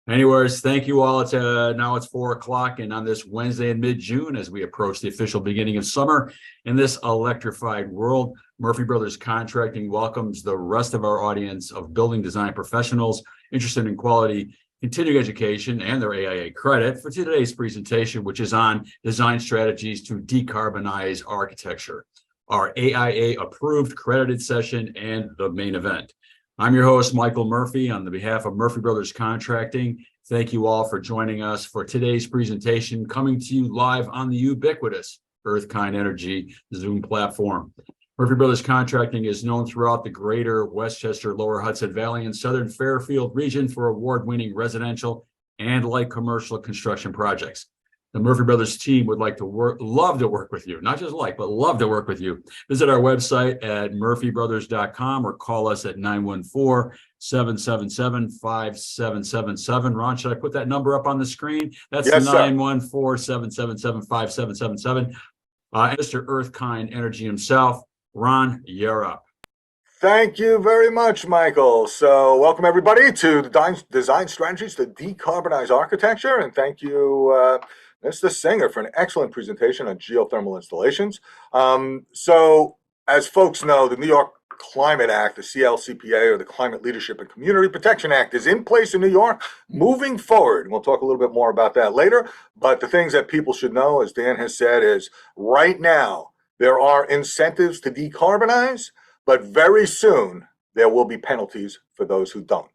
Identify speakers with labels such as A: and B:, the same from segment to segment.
A: Anyways, thank you all. It's now it's 4 o'clock, and on this Wednesday in mid-June, as we approach the official beginning of summer in this electrified world, Murphy Brothers Contracting welcomes the rest of our audience of building design professionals interested in quality continuing education and their AIA credit for today's presentation, which is on design strategies to decarbonize architecture, our AIA approved credited session and the main event. I'm your host, Michael Murphy, on the behalf of Murphy Brothers Contracting. Thank you all for joining us for today's presentation, coming to you live on the ubiquitous Earthkind Energy Zoom platform. Murphy Brothers Contracting is known throughout the greater Westchester, Lower Hudson Valley, and Southern Fairfield region for award-winning residential and light commercial construction projects. The Murphy Brothers team would love to work with you, not just but love to work with you. Visit our website at murphybrothers.com or call us at 914-777-5777. Ron, should I put that number up on the screen? That's
B: Yes,
A: 914-777-5777. Mr. Earthkind Energy himself, Ron, you're up.
B: Thank you very much, Michael. So welcome everybody to the Design Strategies to Decarbonize Architecture, and thank you, Mr. Singer, for an excellent presentation on geothermal installations. So as folks know, the New York Climate Act, the CLCPA, or the Climate Leadership and Community Protection Act, is in place in New York moving forward. We'll talk a little bit more about that later, but the things that people should know, as Dan has said, is right now there are incentives to decarbonize, but very soon there will be penalties for those who don't.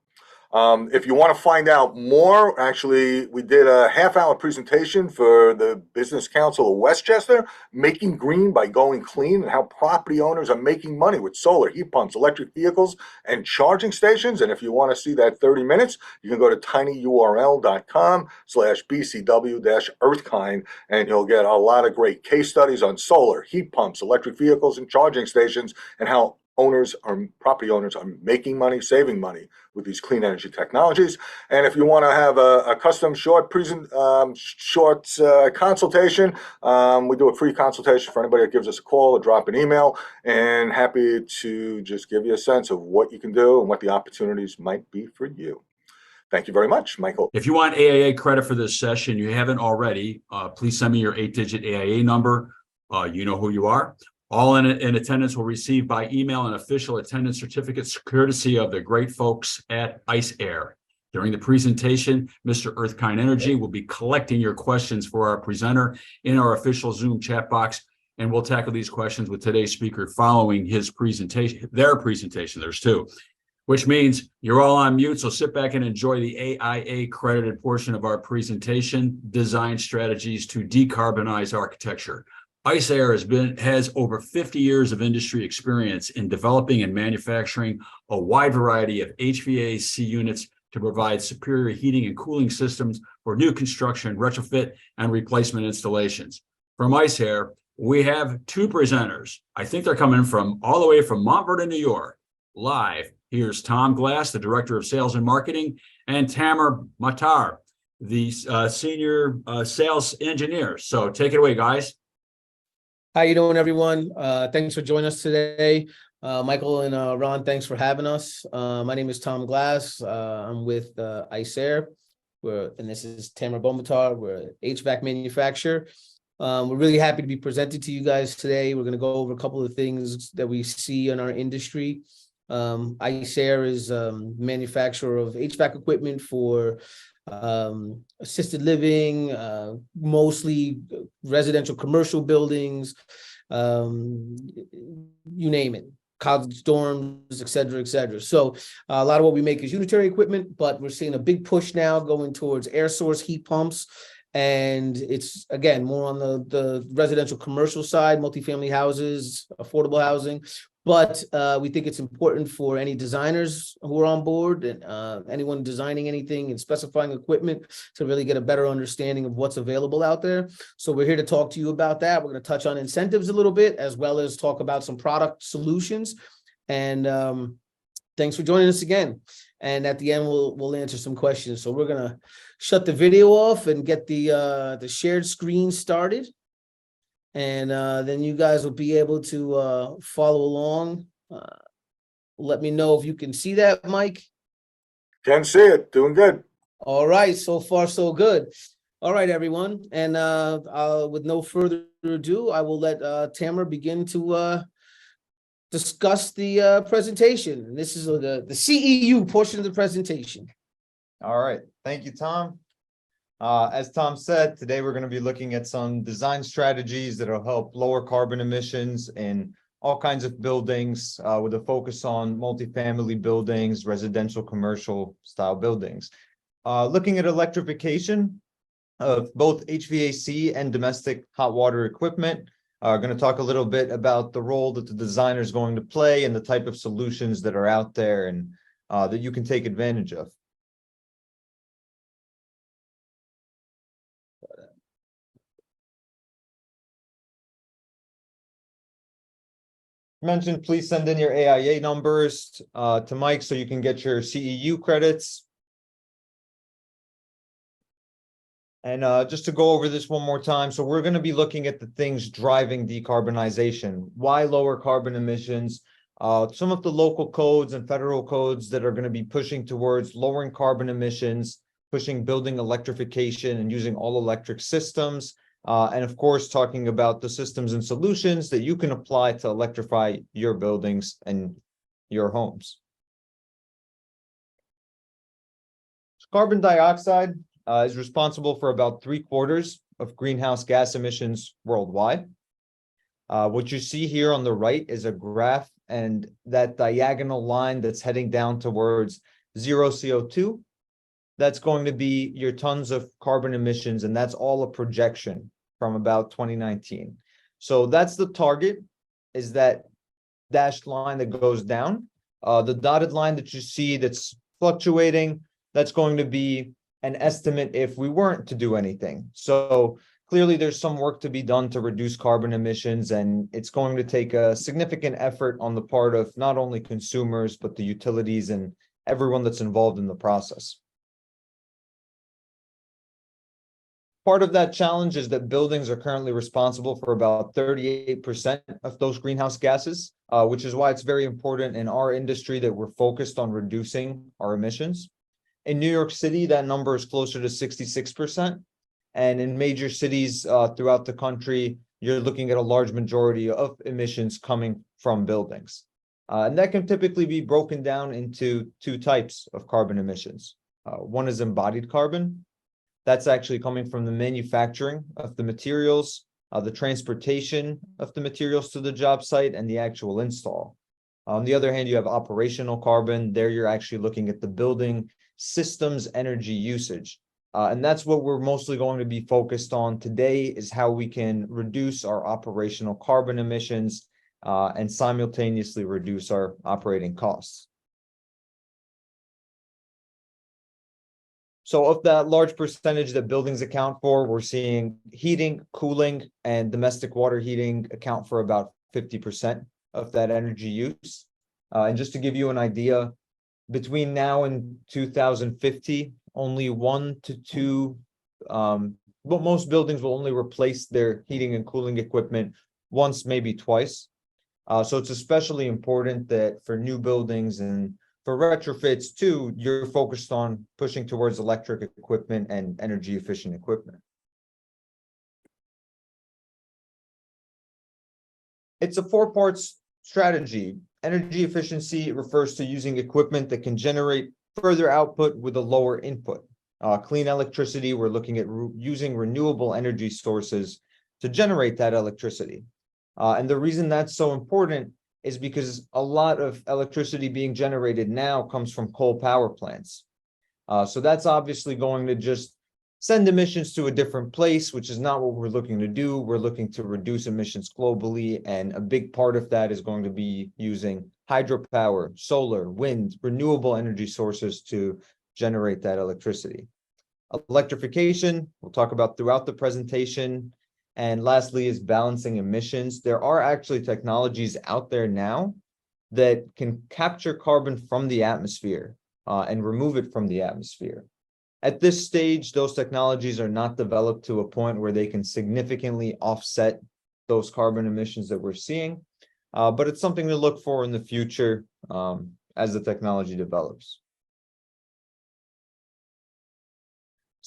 B: If you want to find out more, actually, we did a half-hour presentation for the Business Council of Westchester, Making Green by Going Clean, and how property owners are making money with solar, heat pumps, electric vehicles, and charging stations. And if you want to see that 30 minutes, you can go to tinyurl.com/bcw-earthkind, and you'll get a lot of great case studies on solar, heat pumps, electric vehicles, and charging stations, and how property owners are making money, saving money with these clean energy technologies. And if you want to have a custom short consultation, we do a free consultation for anybody that gives us a call or drop an email, and happy to just give you a sense of what you can do and what the opportunities might be for you. Thank you very much, Michael.
A: If you want AIA credit for this session, you haven't already, please send me your 8-digit AIA number. You know who you are. All in attendance will receive by email an official attendance certificates courtesy of the great folks at Ice Air. During the presentation, Mr. Earthkind Energy will be collecting your questions for our presenter in our official Zoom chat box, and we'll tackle these questions with today's speaker following his presentation, their presentation. There's two, which means you're all on mute, so sit back and enjoy the AIA credited portion of our presentation, Design Strategies to Decarbonize Architecture. Ice Air has over 50 years of industry experience in developing and manufacturing a wide variety of HVAC units to provide superior heating and cooling systems for new construction, retrofit, and replacement installations. From Ice Air, we have two presenters. I think they're coming from all the way from Mount Vernon, New York. Live, here's Tom Glass, the Director of Sales and Marketing, and Tamer Matar, the Senior Sales Engineer. So take it away, guys.
C: How you doing, everyone? Thanks for joining us today. Michael and Ron, thanks for having us. My name is Tom Glass. I'm with Ice Air, and this is Tamer Bomatar. We're an HVAC manufacturer. We're really happy to be presented to you guys today. We're going to go over a couple of things that we see in our industry. Ice Air is a manufacturer of HVAC equipment for assisted living, mostly residential commercial buildings, you name it, college dorms, et cetera, et cetera. So a lot of what we make is unitary equipment, but we're seeing a big push now going towards air source heat pumps. And it's, again, more on the residential commercial side, multifamily houses, affordable housing. But we think it's important for any designers who are on board and anyone designing anything and specifying equipment to really get a better understanding of what's available out there. So we're here to talk to you about that. We're going to touch on incentives a little bit, as well as talk about some product solutions. And thanks for joining us again. And at the end, we'll answer some questions. So we're going to shut the video off and get the shared screen started. And then you guys will be able to follow along. Let me know if you can see that, Mike.
B: Can see it. Doing good.
C: All right, so far so good. All right, everyone, and with no further ado, I will let Tamara begin to discuss the presentation. And this is the CEU portion of the presentation.
D: All right, thank you, Tom. As Tom said, today we're going to be looking at some design strategies that will help lower carbon emissions in all kinds of buildings, with a focus on multifamily buildings, residential, commercial style buildings. Looking at electrification of both HVAC and domestic hot water equipment. Going to talk a little bit about the role that the designer is going to play and the type of solutions that are out there and that you can take advantage of. Mentioned, please send in your AIA numbers to Mike so you can get your CEU credits. And just to go over this one more time, so we're going to be looking at the things driving decarbonization. Why lower carbon emissions? Some of the local codes and federal codes that are going to be pushing towards lowering carbon emissions, pushing building electrification and using all electric systems. And of course, talking about the systems and solutions that you can apply to electrify your buildings and your homes. Carbon dioxide is responsible for about 3/4 of greenhouse gas emissions worldwide. What you see here on the right is a graph, and that diagonal line that's heading down towards zero CO2. That's going to be your tons of carbon emissions, and that's all a projection from about 2019. So that's the target, is that dashed line that goes down. The dotted line that you see that's fluctuating, that's going to be an estimate if we weren't to do anything. So clearly there's some work to be done to reduce carbon emissions, and it's going to take a significant effort on the part of not only consumers, but the utilities and everyone that's involved in the process. Part of that challenge is that buildings are currently responsible for about 38% of those greenhouse gases, which is why it's very important in our industry that we're focused on reducing our emissions. In New York City, that number is closer to 66%. And in major cities throughout the country, you're looking at a large majority of emissions coming from buildings. And that can typically be broken down into two types of carbon emissions. One is embodied carbon. That's actually coming from the manufacturing of the materials, the transportation of the materials to the job site, and the actual install. On the other hand, you have operational carbon. There you're actually looking at the building systems energy usage. And that's what we're mostly going to be focused on today, is how we can reduce our operational carbon emissions and simultaneously reduce our operating costs. So of that large percentage that buildings account for, we're seeing heating, cooling, and domestic water heating account for about 50% of that energy use. And just to give you an idea, between now and 2050, only 1 to 2, but most buildings will only replace their heating and cooling equipment once, maybe twice. So it's especially important that for new buildings and for retrofits too, you're focused on pushing towards electric equipment and energy efficient equipment. It's a 4-parts strategy. Energy efficiency refers to using equipment that can generate further output with a lower input. Clean electricity, we're looking at using renewable energy sources to generate that electricity. And the reason that's so important is because a lot of electricity being generated now comes from coal power plants. So that's obviously going to just send emissions to a different place, which is not what we're looking to do. We're looking to reduce emissions globally, and a big part of that is going to be using hydropower, solar, wind, renewable energy sources to generate that electricity. Electrification, we'll talk about throughout the presentation. And lastly is balancing emissions. There are actually technologies out there now that can capture carbon from the atmosphere and remove it from the atmosphere. At this stage, those technologies are not developed to a point where they can significantly offset those carbon emissions that we're seeing, but it's something to look for in the future as the technology develops.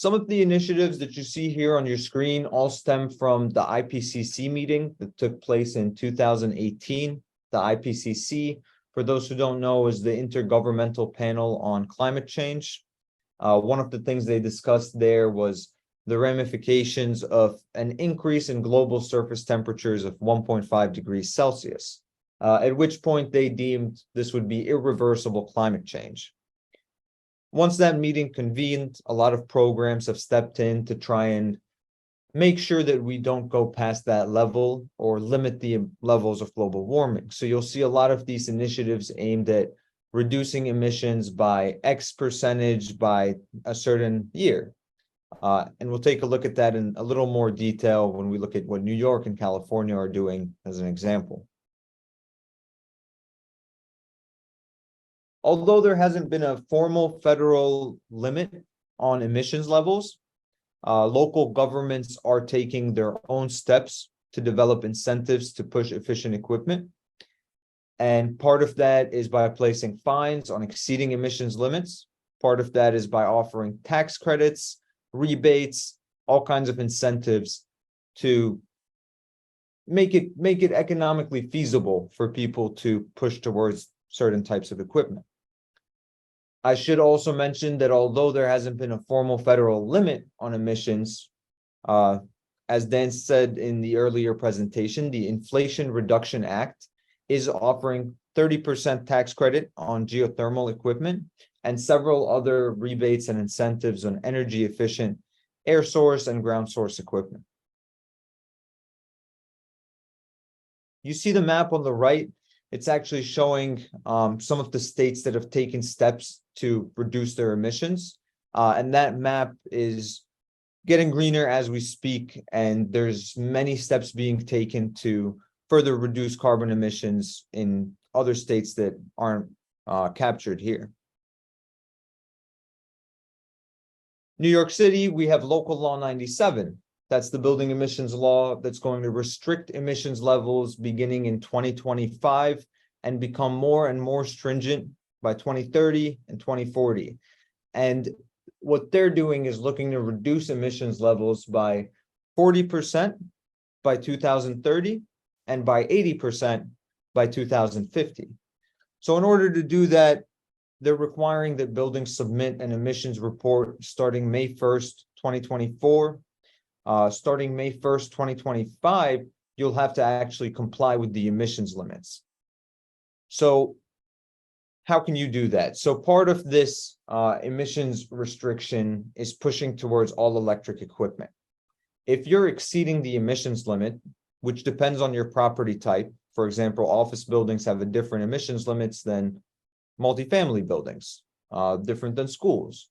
D: Some of the initiatives that you see here on your screen all stem from the IPCC meeting that took place in 2018. The IPCC, for those who don't know, is the Intergovernmental Panel on Climate Change. One of the things they discussed there was the ramifications of an increase in global surface temperatures of 1.5 degrees Celsius, at which point they deemed this would be irreversible climate change. Once that meeting convened, a lot of programs have stepped in to try and make sure that we don't go past that level or limit the levels of global warming. So you'll see a lot of these initiatives aimed at reducing emissions by X percentage by a certain year. And we'll take a look at that in a little more detail when we look at what New York and California are doing as an example. Although there hasn't been a formal federal limit on emissions levels, local governments are taking their own steps to develop incentives to push efficient equipment. And part of that is by placing fines on exceeding emissions limits. Part of that is by offering tax credits, rebates, all kinds of incentives to make it economically feasible for people to push towards certain types of equipment. I should also mention that although there hasn't been a formal federal limit on emissions, as Dan said in the earlier presentation, the Inflation Reduction Act is offering 30% tax credit on geothermal equipment and several other rebates and incentives on energy efficient air source and ground source equipment. You see the map on the right. It's actually showing some of the states that have taken steps to reduce their emissions. And that map is getting greener as we speak. And there's many steps being taken to further reduce carbon emissions in other states that aren't captured here. New York City, we have Local Law 97. That's the building emissions law that's going to restrict emissions levels beginning in 2025 and become more and more stringent by 2030 and 2040. And what they're doing is looking to reduce emissions levels by 40% by 2030 and by 80% by 2050. So in order to do that, they're requiring that buildings submit an emissions report starting May 1st, 2024. Starting May 1st, 2025, you'll have to actually comply with the emissions limits. So how can you do that? So part of this emissions restriction is pushing towards all electric equipment. If you're exceeding the emissions limit, which depends on your property type, for example, office buildings have a different emissions limits than multifamily buildings, different than schools.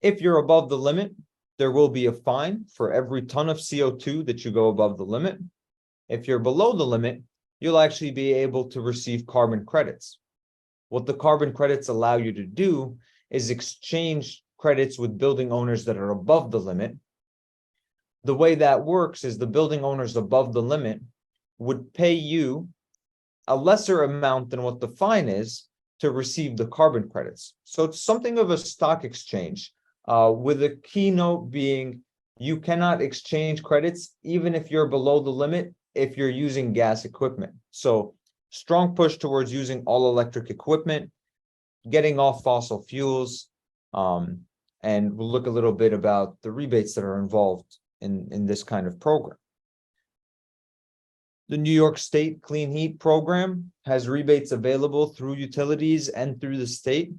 D: If you're above the limit, there will be a fine for every ton of CO2 that you go above the limit. If you're below the limit, you'll actually be able to receive carbon credits. What the carbon credits allow you to do is exchange credits with building owners that are above the limit. The way that works is the building owners above the limit would pay you a lesser amount than what the fine is to receive the carbon credits. So it's something of a stock exchange. With a keynote being you cannot exchange credits even if you're below the limit if you're using gas equipment. So strong push towards using all electric equipment, getting off fossil fuels, and we'll look a little bit about the rebates that are involved in this kind of program. The New York State Clean Heat Program has rebates available through utilities and through the state.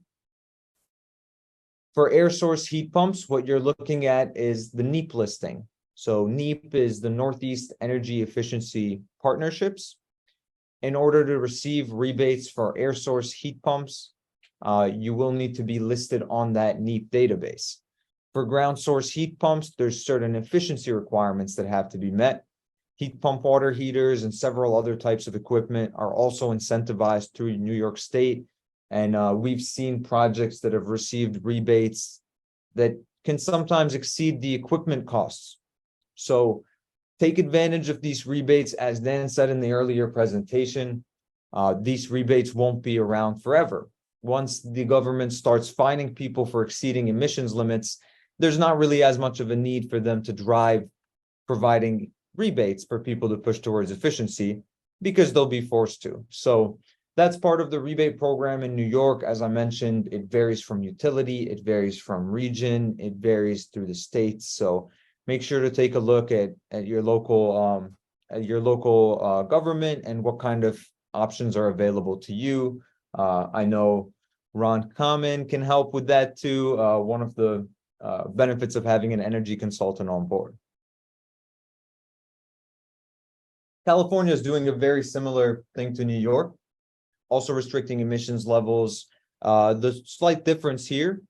D: For air source heat pumps, what you're looking at is the NEEP listing. So NEEP is the Northeast Energy Efficiency Partnerships. In order to receive rebates for air source heat pumps, you will need to be listed on that NEEP database. For ground source heat pumps, there's certain efficiency requirements that have to be met. Heat pump water heaters and several other types of equipment are also incentivized through New York State. And we've seen projects that have received rebates that can sometimes exceed the equipment costs. So take advantage of these rebates. As Dan said in the earlier presentation, these rebates won't be around forever. Once the government starts fining people for exceeding emissions limits, there's not really as much of a need for them to drive providing rebates for people to push towards efficiency because they'll be forced to. So that's part of the rebate program in New York. As I mentioned, it varies from utility, it varies from region, it varies through the states. So make sure to take a look at your local government and what kind of options are available to you. I know Ron Common can help with that too. One of the benefits of having an energy consultant on board. California is doing a very similar thing to New York, also restricting emissions levels. The slight difference here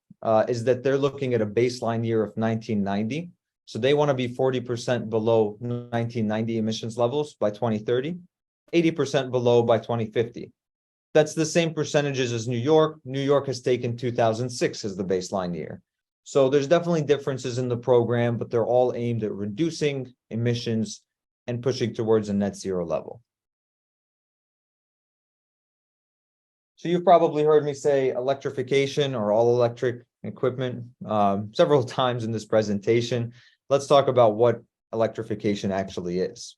D: is that they're looking at a baseline year of 1990. So they want to be 40% below 1990 emissions levels by 2030, 80% below by 2050. That's the same percentages as New York. New York has taken 2006 as the baseline year. So there's definitely differences in the program, but they're all aimed at reducing emissions and pushing towards a net zero level. So you've probably heard me say electrification or all electric equipment several times in this presentation. Let's talk about what electrification actually is.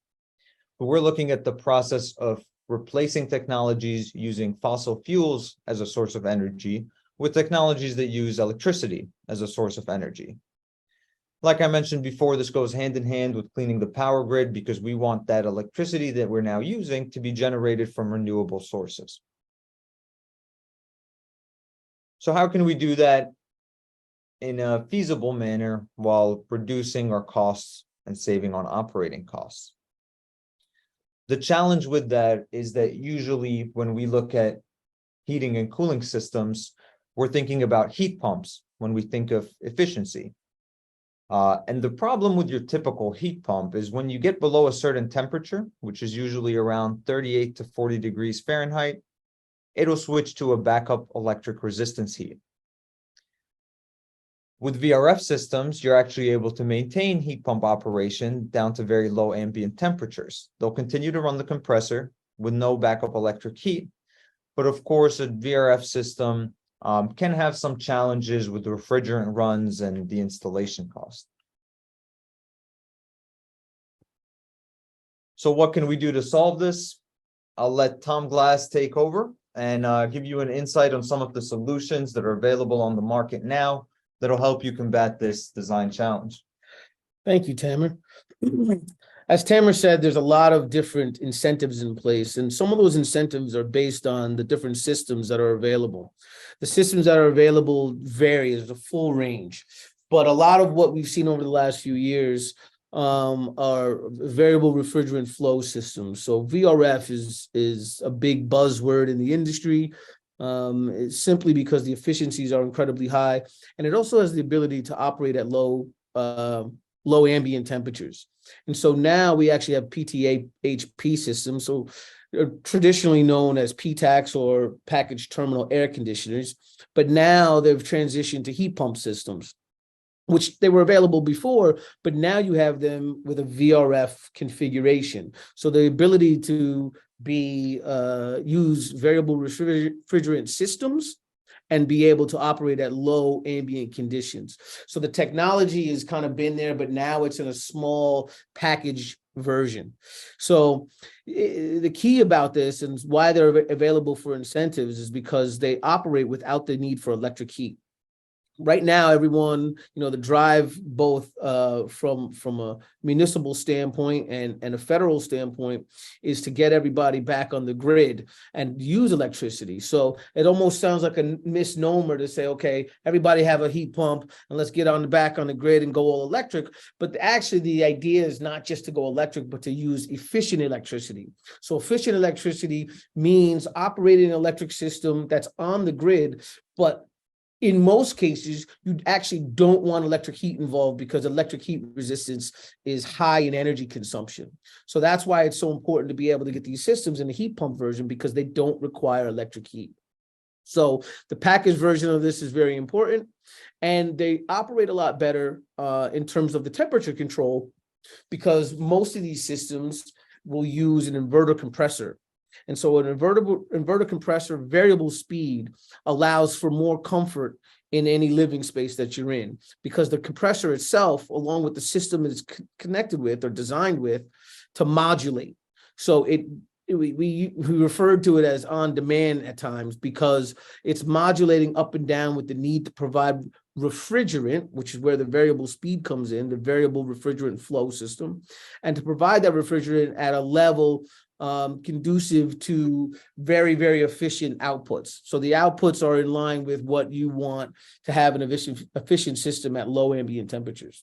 D: We're looking at the process of replacing technologies using fossil fuels as a source of energy with technologies that use electricity as a source of energy. Like I mentioned before, this goes hand in hand with cleaning the power grid because we want that electricity that we're now using to be generated from renewable sources. So how can we do that in a feasible manner while reducing our costs and saving on operating costs? The challenge with that is that usually when we look at heating and cooling systems, we're thinking about heat pumps when we think of efficiency. And the problem with your typical heat pump is when you get below a certain temperature, which is usually around 38 to 40 degrees Fahrenheit, it'll switch to a backup electric resistance heat. With VRF systems, you're actually able to maintain heat pump operation down to very low ambient temperatures. They'll continue to run the compressor with no backup electric heat. But of course, a VRF system can have some challenges with the refrigerant runs and the installation cost. So what can we do to solve this? I'll let Tom Glass take over and give you an insight on some of the solutions that are available on the market now that'll help you combat this design challenge.
C: Thank you, Tamer. As Tamer said, there's a lot of different incentives in place, and some of those incentives are based on the different systems that are available. The systems that are available vary, there's a full range, but a lot of what we've seen over the last few years are variable refrigerant flow systems. So VRF is a big buzzword in the industry. It's simply because the efficiencies are incredibly high, and it also has the ability to operate at low ambient temperatures. And so now we actually have PTHP systems, so traditionally known as PTACs or packaged terminal air conditioners, but now they've transitioned to heat pump systems, which they were available before, but now you have them with a VRF configuration. So the ability to use variable refrigerant systems and be able to operate at low ambient conditions. So the technology has kind of been there, but now it's in a small package version. So the key about this and why they're available for incentives is because they operate without the need for electric heat. Right now, everyone, the drive both from a municipal standpoint and a federal standpoint is to get everybody back on the grid and use electricity. So it almost sounds like a misnomer to say, okay, everybody have a heat pump and let's get back on the grid and go all electric. But actually, the idea is not just to go electric, but to use efficient electricity. So efficient electricity means operating an electric system that's on the grid, but in most cases, you actually don't want electric heat involved because electric heat resistance is high in energy consumption. So that's why it's so important to be able to get these systems in the heat pump version because they don't require electric heat. So the packaged version of this is very important, and they operate a lot better in terms of the temperature control because most of these systems will use an inverter compressor. And so an inverter compressor variable speed allows for more comfort in any living space that you're in, because the compressor itself, along with the system it's connected with or designed with, to modulate. So we referred to it as on demand at times, because it's modulating up and down with the need to provide refrigerant, which is where the variable speed comes in, the variable refrigerant flow system, and to provide that refrigerant at a level conducive to very, very efficient outputs. So the outputs are in line with what you want to have an efficient system at low ambient temperatures.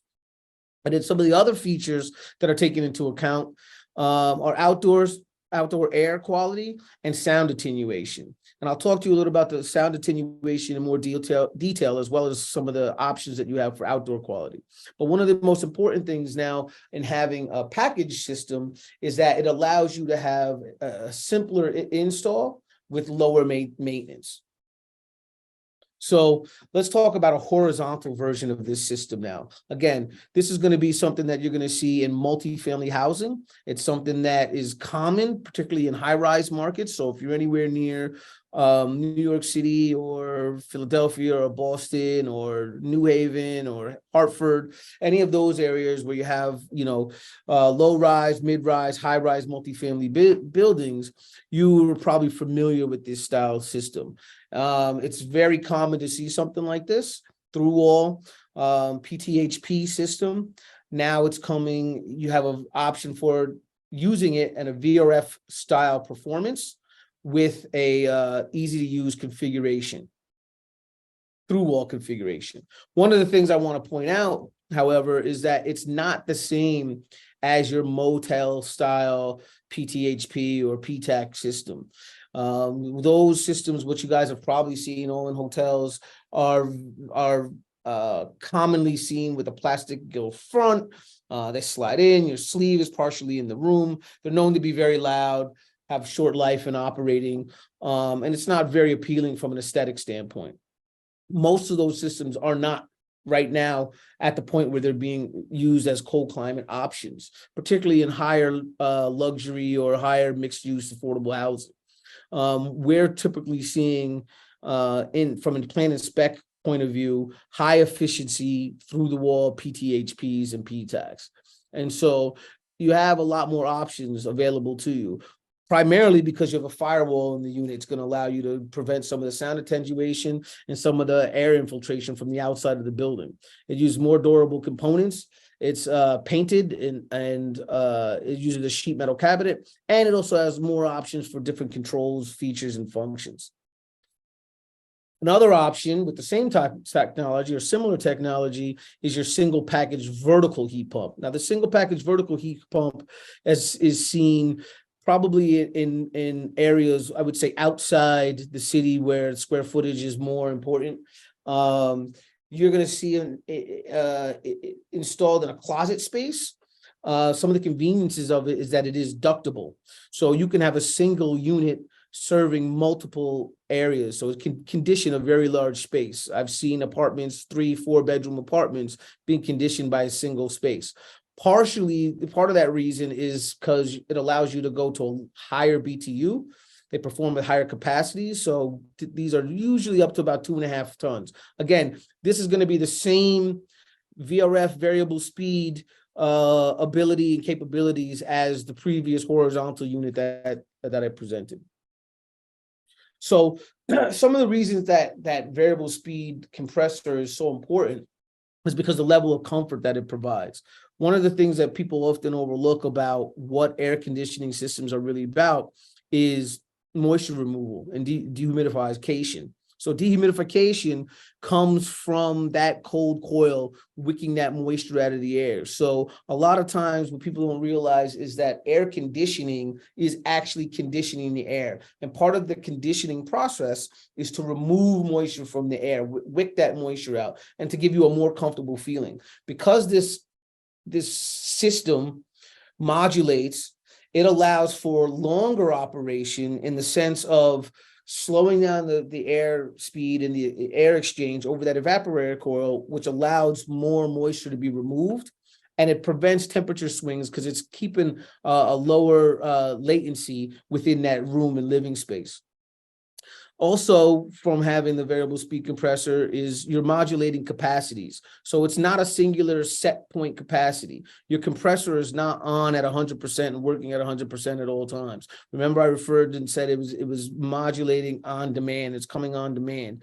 C: And then some of the other features that are taken into account are outdoor air quality and sound attenuation. And I'll talk to you a little about the sound attenuation in more detail, as well as some of the options that you have for outdoor quality. But one of the most important things now in having a package system is that it allows you to have a simpler install with lower maintenance. So let's talk about a horizontal version of this system now. Again, this is going to be something that you're going to see in multifamily housing. It's something that is common, particularly in high-rise markets. So if you're anywhere near New York City or Philadelphia or Boston or New Haven or Hartford, any of those areas where you have, low-rise, mid-rise, high-rise multifamily buildings, you are probably familiar with this style system. It's very common to see something like this through wall PTHP system. Now it's coming, you have an option for using it in a VRF style performance with a easy to use configuration, through wall configuration. One of the things I want to point out, however, is that it's not the same as your motel style PTHP or PTAC system. Those systems, which you guys have probably seen all in hotels, are commonly seen with a plastic gill front. They slide in, your sleeve is partially in the room. They're known to be very loud, have short life in operating, and it's not very appealing from an aesthetic standpoint. Most of those systems are not right now at the point where they're being used as cold climate options, particularly in higher luxury or higher mixed use affordable housing. We're typically seeing from a plan and spec point of view, high efficiency through the wall PTHPs and PTACs. And so you have a lot more options available to you, primarily because you have a firewall in the unit. It's going to allow you to prevent some of the sound attenuation and some of the air infiltration from the outside of the building. It uses more durable components. It's painted and it uses a sheet metal cabinet, and it also has more options for different controls, features, and functions. Another option with the same type of technology or similar technology is your single package vertical heat pump. Now, the single package vertical heat pump is seen probably in areas, I would say, outside the city where square footage is more important. You're going to see installed in a closet space. Some of the conveniences of it is that it is ductable. So you can have a single unit serving multiple areas. So it can condition a very large space. I've seen apartments, 3-4 bedroom apartments being conditioned by a single space. Partially, part of that reason is because it allows you to go to a higher BTU. They perform at higher capacities. So these are usually up to about 2.5 tons. Again, this is going to be the same VRF variable speed ability and capabilities as the previous horizontal unit that I presented. So some of the reasons that variable speed compressor is so important is because the level of comfort that it provides. One of the things that people often overlook about what air conditioning systems are really about is moisture removal and dehumidification. So dehumidification comes from that cold coil wicking that moisture out of the air. So a lot of times what people don't realize is that air conditioning is actually conditioning the air. And part of the conditioning process is to remove moisture from the air, wick that moisture out, and to give you a more comfortable feeling. Because this system modulates, it allows for longer operation in the sense of slowing down the air speed and the air exchange over that evaporator coil, which allows more moisture to be removed and it prevents temperature swings because it's keeping a lower latency within that room and living space. Also, from having the variable speed compressor is you're modulating capacities. So it's not a singular set point capacity. Your compressor is not on at 100% and working at 100% at all times. Remember, I referred and said it was modulating on demand. It's coming on demand.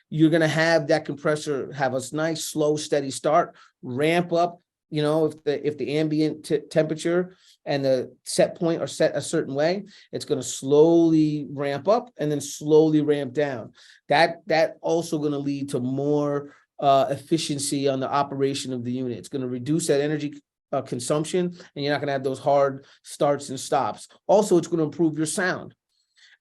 C: You're going to have that compressor have a nice, slow, steady start, ramp up. You know, if the ambient temperature and the set point are set a certain way, it's going to slowly ramp up and then slowly ramp down. That also going to lead to more efficiency on the operation of the unit. It's going to reduce that energy consumption, and you're not going to have those hard starts and stops. Also, it's going to improve your sound.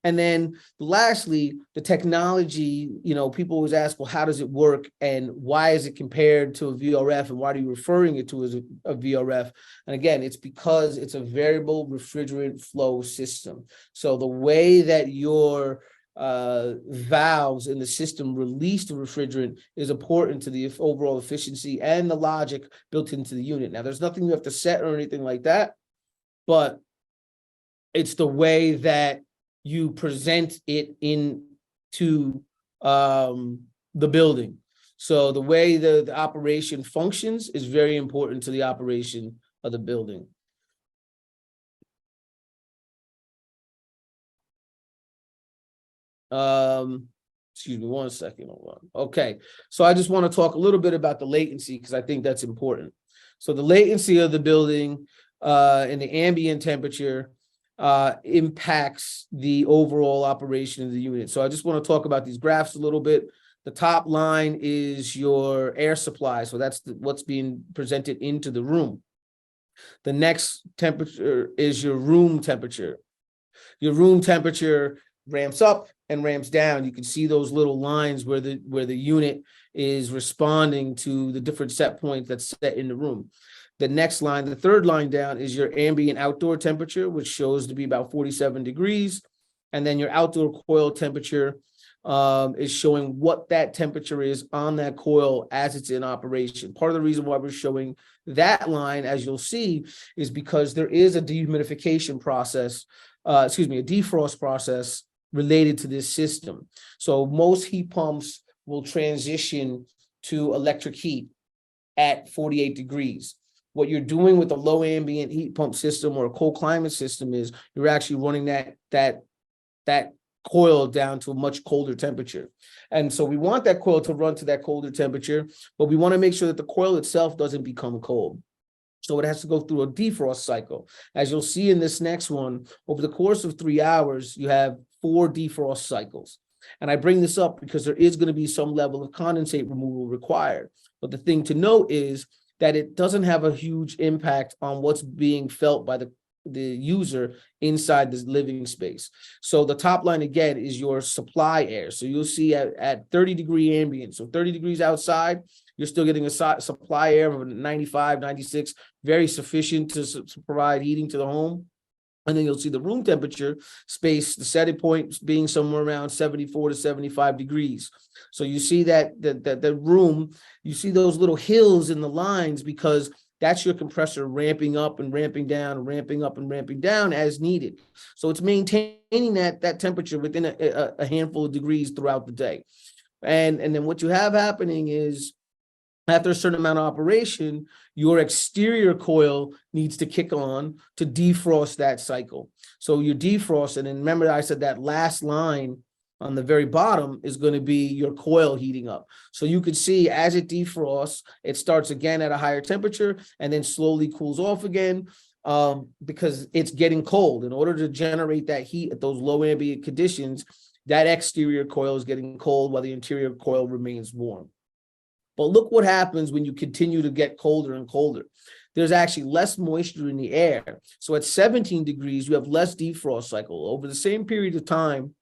C: And then lastly, the technology, you know, people always ask, well, how does it work and why is it compared to a VRF and why are you referring it to as a VRF? And again, it's because it's a variable refrigerant flow system. So the way that your valves in the system release the refrigerant is important to the overall efficiency and the logic built into the unit. Now, there's nothing you have to set or anything like that, but it's the way that you present it into the building. So the way the operation functions is very important to the operation of the building. Excuse me one second. Hold on. Okay, so I just want to talk a little bit about the latency because I think that's important. So the latency of the building and the ambient temperature impacts the overall operation of the unit. So I just want to talk about these graphs a little bit. The top line is your air supply. So that's what's being presented into the room. The next temperature is your room temperature. Your room temperature ramps up and ramps down. You can see those little lines where the unit is responding to the different set points that's set in the room. The next line, the third line down, is your ambient outdoor temperature, which shows to be about 47 degrees. And then your outdoor coil temperature is showing what that temperature is on that coil as it's in operation. Part of the reason why we're showing that line, as you'll see, is because there is a dehumidification process, a defrost process related to this system. So most heat pumps will transition to electric heat at 48 degrees. What you're doing with a low ambient heat pump system or a cold climate system is you're actually running that coil down to a much colder temperature. And so we want that coil to run to that colder temperature, but we want to make sure that the coil itself doesn't become cold. So it has to go through a defrost cycle. As you'll see in this next one, over the course of 3 hours, you have 4 defrost cycles. And I bring this up because there is going to be some level of condensate removal required. But the thing to note is that it doesn't have a huge impact on what's being felt by the user inside this living space. So the top line again is your supply air. So you'll see at 30 degree ambient, so 30 degrees outside, you're still getting a supply air of 95, 96, very sufficient to provide heating to the home. And then you'll see the room temperature space, the setting point being somewhere around 74 to 75 degrees. So you see that the room, you see those little hills in the lines because that's your compressor ramping up and ramping down, ramping up and ramping down as needed. So it's maintaining that temperature within a handful of degrees throughout the day. And then what you have happening is after a certain amount of operation, your exterior coil needs to kick on to defrost that cycle. So you defrost, and then remember I said that last line on the very bottom is going to be your coil heating up. So you could see as it defrosts, it starts again at a higher temperature and then slowly cools off again because it's getting cold. In order to generate that heat at those low ambient conditions, that exterior coil is getting cold while the interior coil remains warm. But look what happens when you continue to get colder and colder. There's actually less moisture in the air. So at 17 degrees, you have less defrost cycle. Over the same period of time,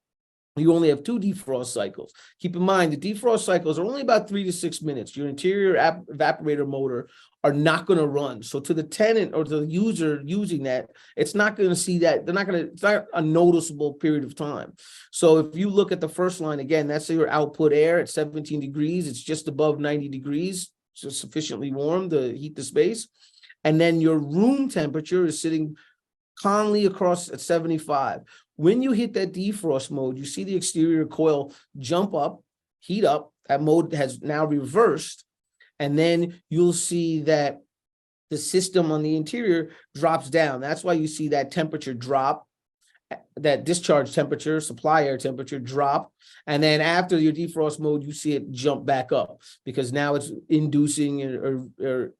C: you only have 2 defrost cycles. Keep in mind, the defrost cycles are only about 3 to 6 minutes. Your interior evaporator motor are not going to run. So to the tenant or to the user using that, it's not going to see that. It's not a noticeable period of time. So if you look at the first line, again, that's your output air at 17 degrees. It's just above 90 degrees, so sufficiently warm to heat the space. And then your room temperature is sitting calmly across at 75. When you hit that defrost mode, you see the exterior coil jump up, heat up. That mode has now reversed. And then you'll see that the system on the interior drops down. That's why you see that temperature drop, that discharge temperature, supply air temperature drop. And then after your defrost mode, you see it jump back up because now it's inducing or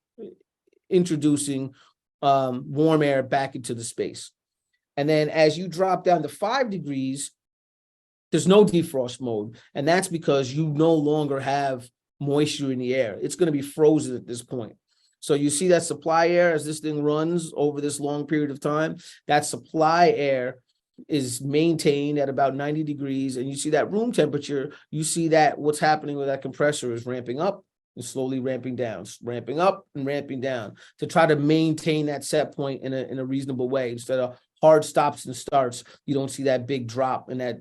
C: introducing warm air back into the space. And then as you drop down to 5 degrees, there's no defrost mode. And that's because you no longer have moisture in the air. It's going to be frozen at this point. So you see that supply air as this thing runs over this long period of time, that supply air is maintained at about 90 degrees. And you see that room temperature, you see that what's happening with that compressor is ramping up and slowly ramping down, ramping up and ramping down to try to maintain that set point in a reasonable way. Instead of hard stops and starts, you don't see that big drop and that,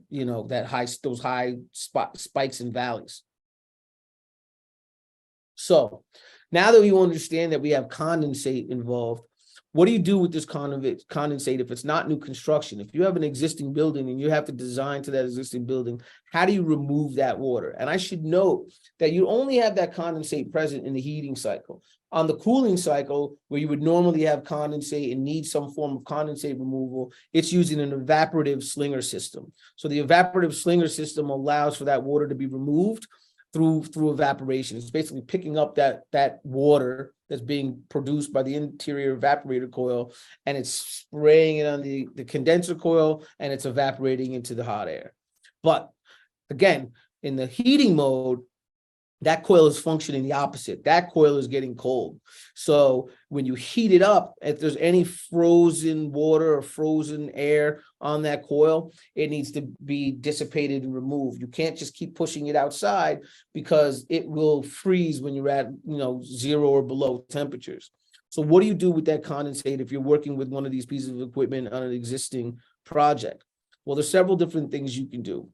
C: those high spikes and valleys. So now that you understand that we have condensate involved, what do you do with this condensate if it's not new construction? If you have an existing building and you have to design to that existing building, how do you remove that water? And I should note that you only have that condensate present in the heating cycle. On the cooling cycle, where you would normally have condensate and need some form of condensate removal, it's using an evaporative slinger system. So the evaporative slinger system allows for that water to be removed through evaporation. It's basically picking up that water that's being produced by the interior evaporator coil, and it's spraying it on the condenser coil, and it's evaporating into the hot air. But again, in the heating mode, that coil is functioning the opposite. That coil is getting cold. So when you heat it up, if there's any frozen water or frozen air on that coil, it needs to be dissipated and removed. You can't just keep pushing it outside because it will freeze when you're at 0 or below temperatures. So what do you do with that condensate if you're working with one of these pieces of equipment on an existing project? Well, there's several different things you can do.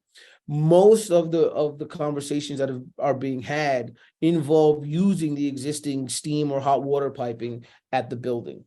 C: Most of the conversations that are being had involve using the existing steam or hot water piping at the building.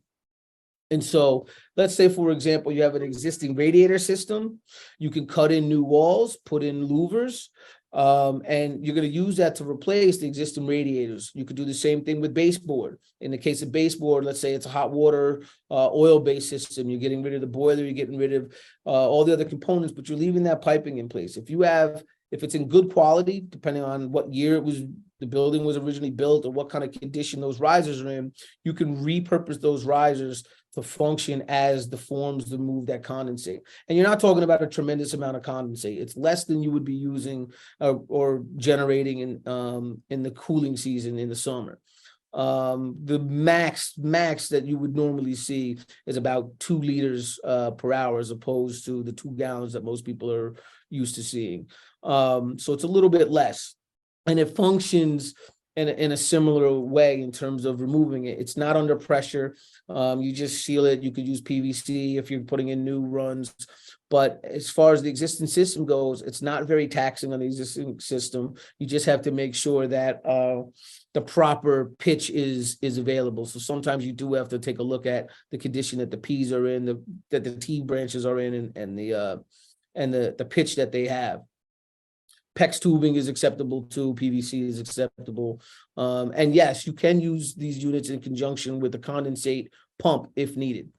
C: And so let's say, for example, you have an existing radiator system. You can cut in new walls, put in louvers, and you're going to use that to replace the existing radiators. You could do the same thing with baseboard. In the case of baseboard, let's say it's a hot water, oil-based system. You're getting rid of the boiler, you're getting rid of all the other components, but you're leaving that piping in place. If it's in good quality, depending on what year the building was originally built or what kind of condition those risers are in, you can repurpose those risers to function as the forms to move that condensate. And you're not talking about a tremendous amount of condensate. It's less than you would be using or generating in the cooling season in the summer. The max that you would normally see is about 2 liters per hour, as opposed to the 2 gallons that most people are used to seeing. So it's a little bit less, and it functions in a similar way in terms of removing it. It's not under pressure. You just seal it. You could use PVC if you're putting in new runs. But as far as the existing system goes, it's not very taxing on the existing system. You just have to make sure that the proper pitch is available. So sometimes you do have to take a look at the condition that the P's are in, that the T branches are in, and the pitch that they have. PEX tubing is acceptable too. PVC is acceptable. And yes, you can use these units in conjunction with the condensate pump if needed.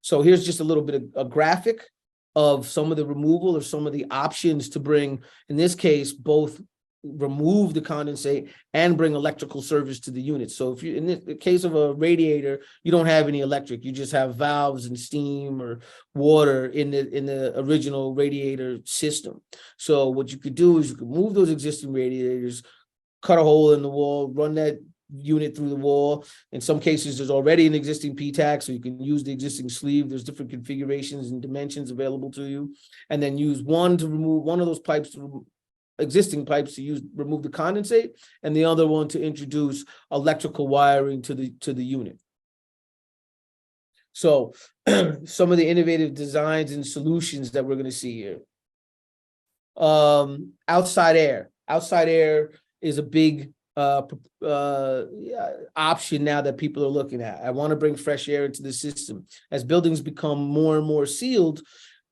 C: So here's just a little bit of a graphic of some of the removal or some of the options to bring, in this case, both remove the condensate and bring electrical service to the unit. So if you, in the case of a radiator, you don't have any electric, you just have valves and steam or water in the original radiator system. So what you could do is you could move those existing radiators, cut a hole in the wall, run that unit through the wall. In some cases, there's already an existing PTAC, so you can use the existing sleeve. There's different configurations and dimensions available to you, and then use one to remove one of those pipes, existing pipes, to remove the condensate, and the other one to introduce electrical wiring to the unit. So some of the innovative designs and solutions that we're going to see here. Outside air is a big option now that people are looking at. I want to bring fresh air into the system. As buildings become more and more sealed,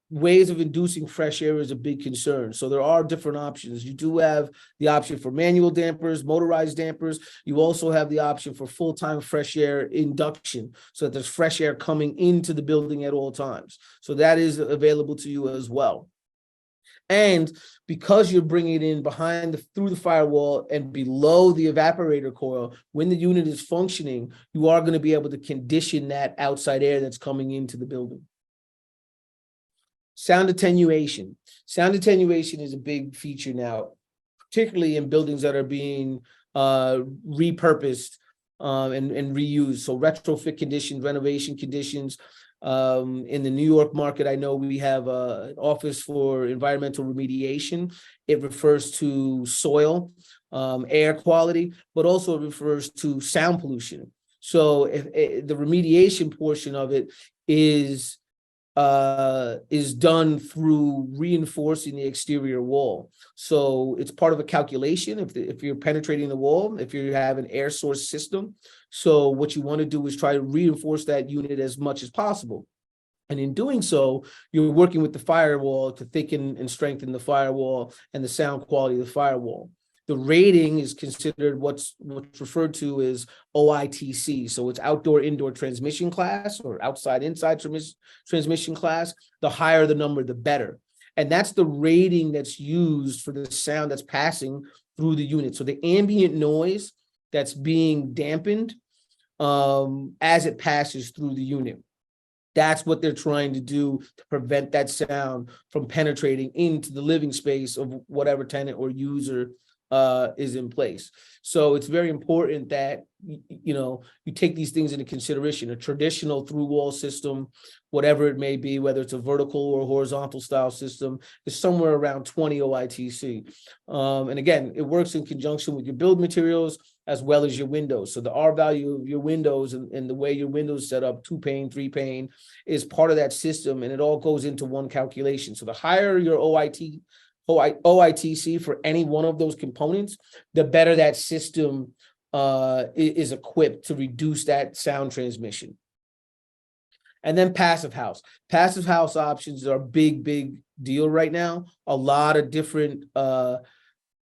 C: ways of inducing fresh air is a big concern. So there are different options. You do have the option for manual dampers, motorized dampers. You also have the option for full-time fresh air induction, so that there's fresh air coming into the building at all times. So that is available to you as well. And because you're bringing it in through the firewall and below the evaporator coil, when the unit is functioning, you are going to be able to condition that outside air that's coming into the building. Sound attenuation. Sound attenuation is a big feature now, particularly in buildings that are being repurposed and reused. So retrofit conditions, renovation conditions. In the New York market, I know we have an office for environmental remediation. It refers to soil, air quality, but also it refers to sound pollution. So if the remediation portion of it is done through reinforcing the exterior wall. So it's part of a calculation if you're penetrating the wall, if you have an air source system. So what you want to do is try to reinforce that unit as much as possible. And in doing so, you're working with the firewall to thicken and strengthen the firewall and the sound quality of the firewall. The rating is considered what's referred to as OITC. So it's outdoor indoor transmission class or outside inside transmission class. The higher the number, the better. And that's the rating that's used for the sound that's passing through the unit. So the ambient noise that's being dampened as it passes through the unit. That's what they're trying to do to prevent that sound from penetrating into the living space of whatever tenant or user is in place. So it's very important that you take these things into consideration. A traditional through wall system, whatever it may be, whether it's a vertical or horizontal style system, is somewhere around 20 OITC. And again, it works in conjunction with your build materials as well as your windows. So the R value of your windows and the way your windows set up, 2-pane, 3-pane, is part of that system, and it all goes into one calculation. So the higher your OITC for any one of those components, the better that system is equipped to reduce that sound transmission. And then passive house. Passive house options are a big deal right now. A lot of different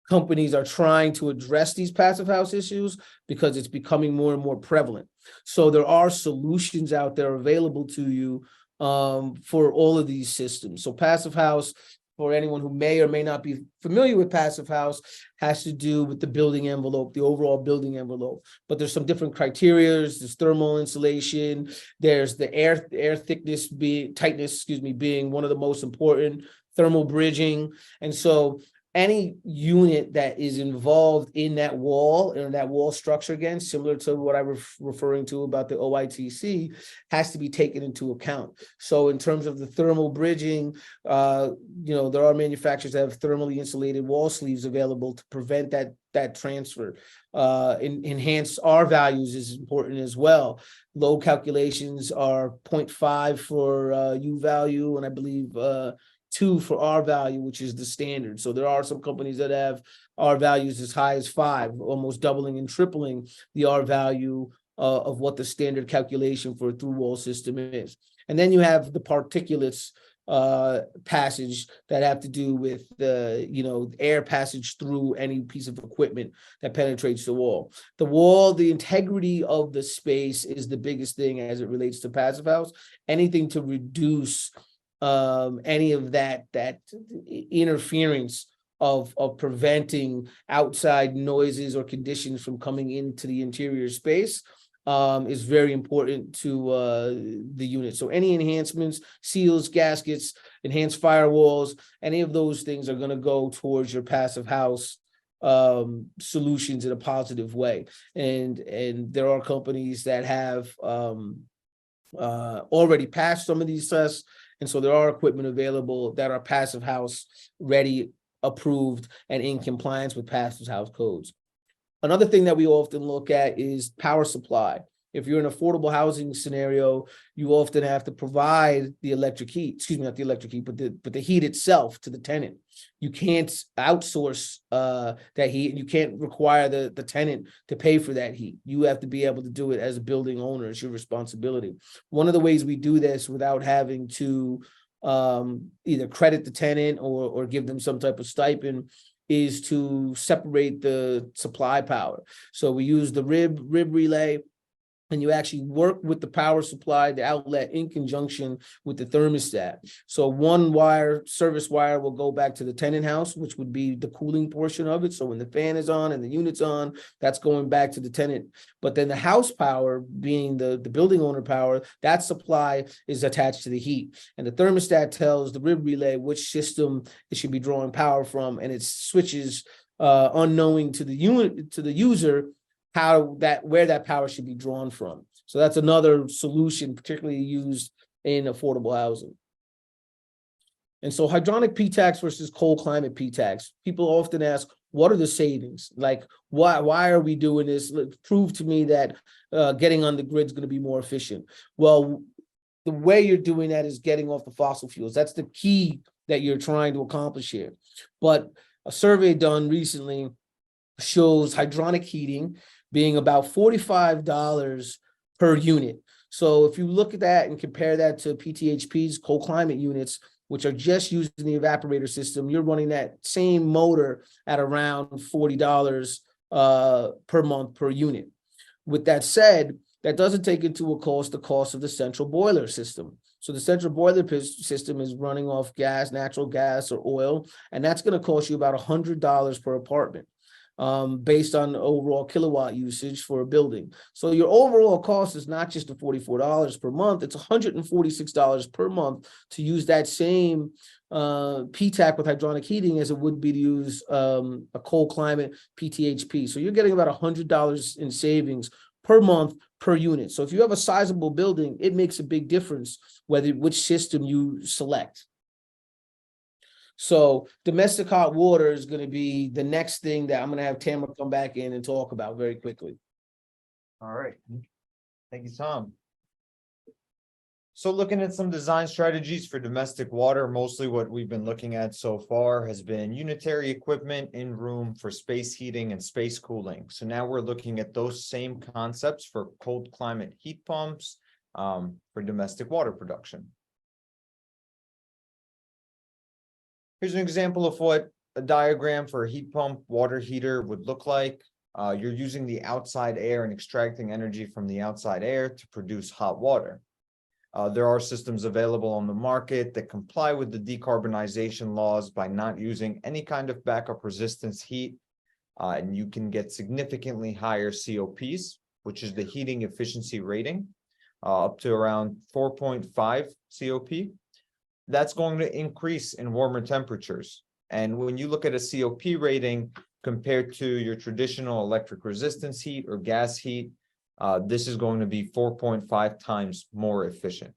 C: companies are trying to address these passive house issues because it's becoming more and more prevalent. So there are solutions out there available to you for all of these systems. So passive house, for anyone who may or may not be familiar with passive house, has to do with the building envelope, the overall building envelope. But there's some different criteria. There's thermal insulation. There's the air thickness tightness being one of the most important, thermal bridging. And so any unit that is involved in that wall or that wall structure, again, similar to what I was referring to about the OITC, has to be taken into account. So in terms of the thermal bridging, there are manufacturers that have thermally insulated wall sleeves available to prevent that transfer. Enhanced R values is important as well. Low calculations are 0.5 for U value, and I believe 2 for R value, which is the standard. So there are some companies that have R values as high as 5, almost doubling and tripling the R value of what the standard calculation for a through wall system is. And then you have the particulates passage that have to do with the air passage through any piece of equipment that penetrates the wall. The integrity of the space is the biggest thing as it relates to passive house. Anything to reduce any of that interference of preventing outside noises or conditions from coming into the interior space is very important to the unit. So any enhancements, seals, gaskets, enhanced firewalls, any of those things are going to go towards your passive house solutions in a positive way. And there are companies that have already passed some of these tests. And so there are equipment available that are passive house ready, approved, and in compliance with passive house codes. Another thing that we often look at is power supply. If you're in an affordable housing scenario, you often have to provide the electric heat, excuse me, not the electric heat, but the heat itself to the tenant. You can't outsource that heat, and you can't require the tenant to pay for that heat. You have to be able to do it as a building owner. It's your responsibility. One of the ways we do this without having to either credit the tenant or give them some type of stipend is to separate the supply power. So we use the rib relay, and you actually work with the power supply, the outlet, in conjunction with the thermostat. So one wire, service wire, will go back to the tenant house, which would be the cooling portion of it. So when the fan is on and the unit's on, that's going back to the tenant. But then the house power, being the building owner power, that supply is attached to the heat. And the thermostat tells the rib relay which system it should be drawing power from, and it switches unknowing to the unit, to the user, where that power should be drawn from. So that's another solution, particularly used in affordable housing. And so hydronic P-tax versus cold climate P-tax. People often ask, what are the savings? Like, why are we doing this? Prove to me that getting on the grid is going to be more efficient. Well, the way you're doing that is getting off the fossil fuels. That's the key that you're trying to accomplish here. But a survey done recently shows hydronic heating being about $45 per unit. So if you look at that and compare that to PTHP's cold climate units, which are just using the evaporator system, you're running that same motor at around $40 per month per unit. With that said, that doesn't take into account the cost of the central boiler system. So the central boiler system is running off gas, natural gas, or oil, and that's going to cost you about $100 per apartment. Based on overall kilowatt usage for a building. So your overall cost is not just the $44 per month, it's $146 per month to use that same PTAC with hydronic heating as it would be to use a cold climate PTHP. So you're getting about $100 in savings per month per unit. So if you have a sizable building, it makes a big difference which system you select. So domestic hot water is going to be the next thing that I'm going to have Tamara come back in and talk about very quickly.
D: All right. Thank you, Tom. So looking at some design strategies for domestic water, mostly what we've been looking at so far has been unitary equipment in room for space heating and space cooling. So now we're looking at those same concepts for cold climate heat pumps for domestic water production. Here's an example of what a diagram for a heat pump water heater would look like. You're using the outside air and extracting energy from the outside air to produce hot water. There are systems available on the market that comply with the decarbonization laws by not using any kind of backup resistance heat, and you can get significantly higher COPs, which is the heating efficiency rating, up to around 4.5 COP. That's going to increase in warmer temperatures. And when you look at a COP rating compared to your traditional electric resistance heat or gas heat, this is going to be 4.5 times more efficient.